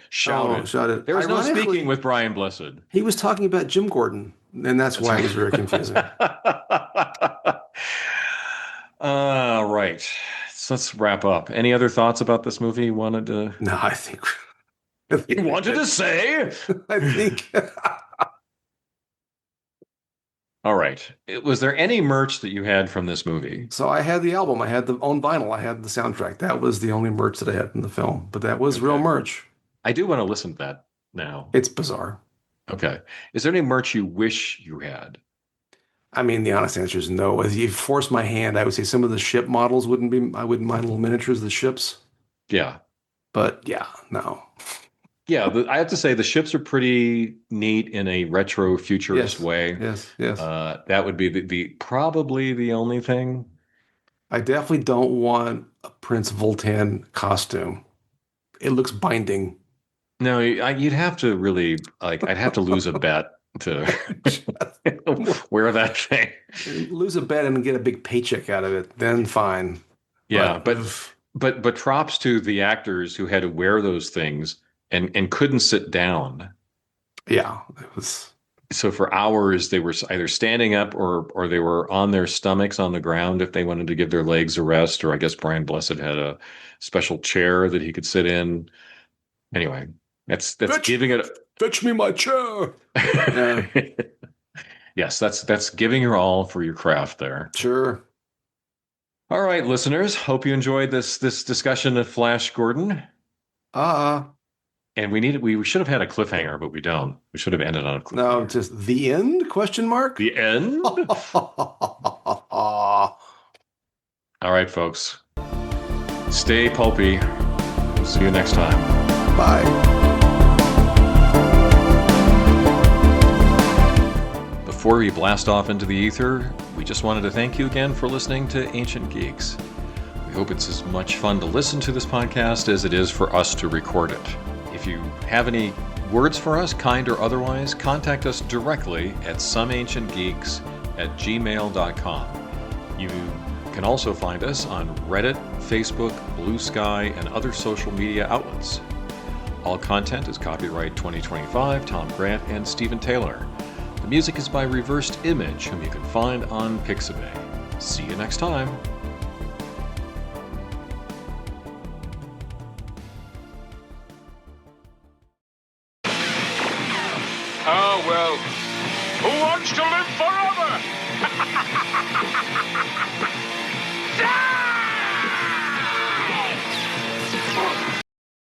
shouted. shot it. There was no speaking Ironically, with Brian Blessed. he was talking about Jim Gordon, and that's That's why it was very confusing. right. Right. So let's wrap up. Any other thoughts about this movie you wanted to No, I you think we're wanted to good. say? I think All right. Was there any merch that you had from this movie? so. I had the album, I had the on vinyl, I had the soundtrack. That was the only merch that I had from the film, but that was real Okay. merch. I do want to listen to that now. It's bizarre. Okay. Is there any merch you wish you had? I mean, the honest answer is no. If you force my hand, I would say some of the ship models wouldn't be, I wouldn't mind little miniatures of the ships. Yeah. But yeah, no. Yeah. I have to say the ships are pretty neat in a retro futurist Yes, way. yes, yes. That would be the probably the only thing. I definitely don't want a Prince Voltan costume. It looks binding. No, you'd have to really like. I'd have to lose a bet to wear that thing. Lose a bet and get a big paycheck out of it, then fine. Yeah, But but but props to the actors who had to wear those things and couldn't sit down. yeah, it was. So for hours they were either standing up or they were on their stomachs on the ground if they wanted to give their legs a rest. Or I guess Brian Blessed had a special chair that he could sit in. Anyway, that's Fetch, giving it. fetch me my chair. Yeah, Yes, that's giving your all for your craft there. sure. All right, listeners. Hope you enjoyed this discussion of Flash Gordon. Uh, And we should have had a cliffhanger, but we don't. We should have ended on a no, cliffhanger. just the end? Question mark? The end? All right, folks. Stay pulpy. We'll see you next time. Bye. Before we blast off into the ether, we just wanted to thank you again for listening to Ancient Geeks. We hope it's as much fun to listen to this podcast as it is for us to record it. If you have any words for us, kind or otherwise, contact us directly at someancientgeeks@gmail.com. You can also find us on Reddit, Facebook, Blue Sky, and other social media outlets. All content is copyright 2025, Tom Grant and Stephen Taylor. The music is by Reversed Image, whom you can find on Pixabay. See you next time. Ah, well, who wants to live forever?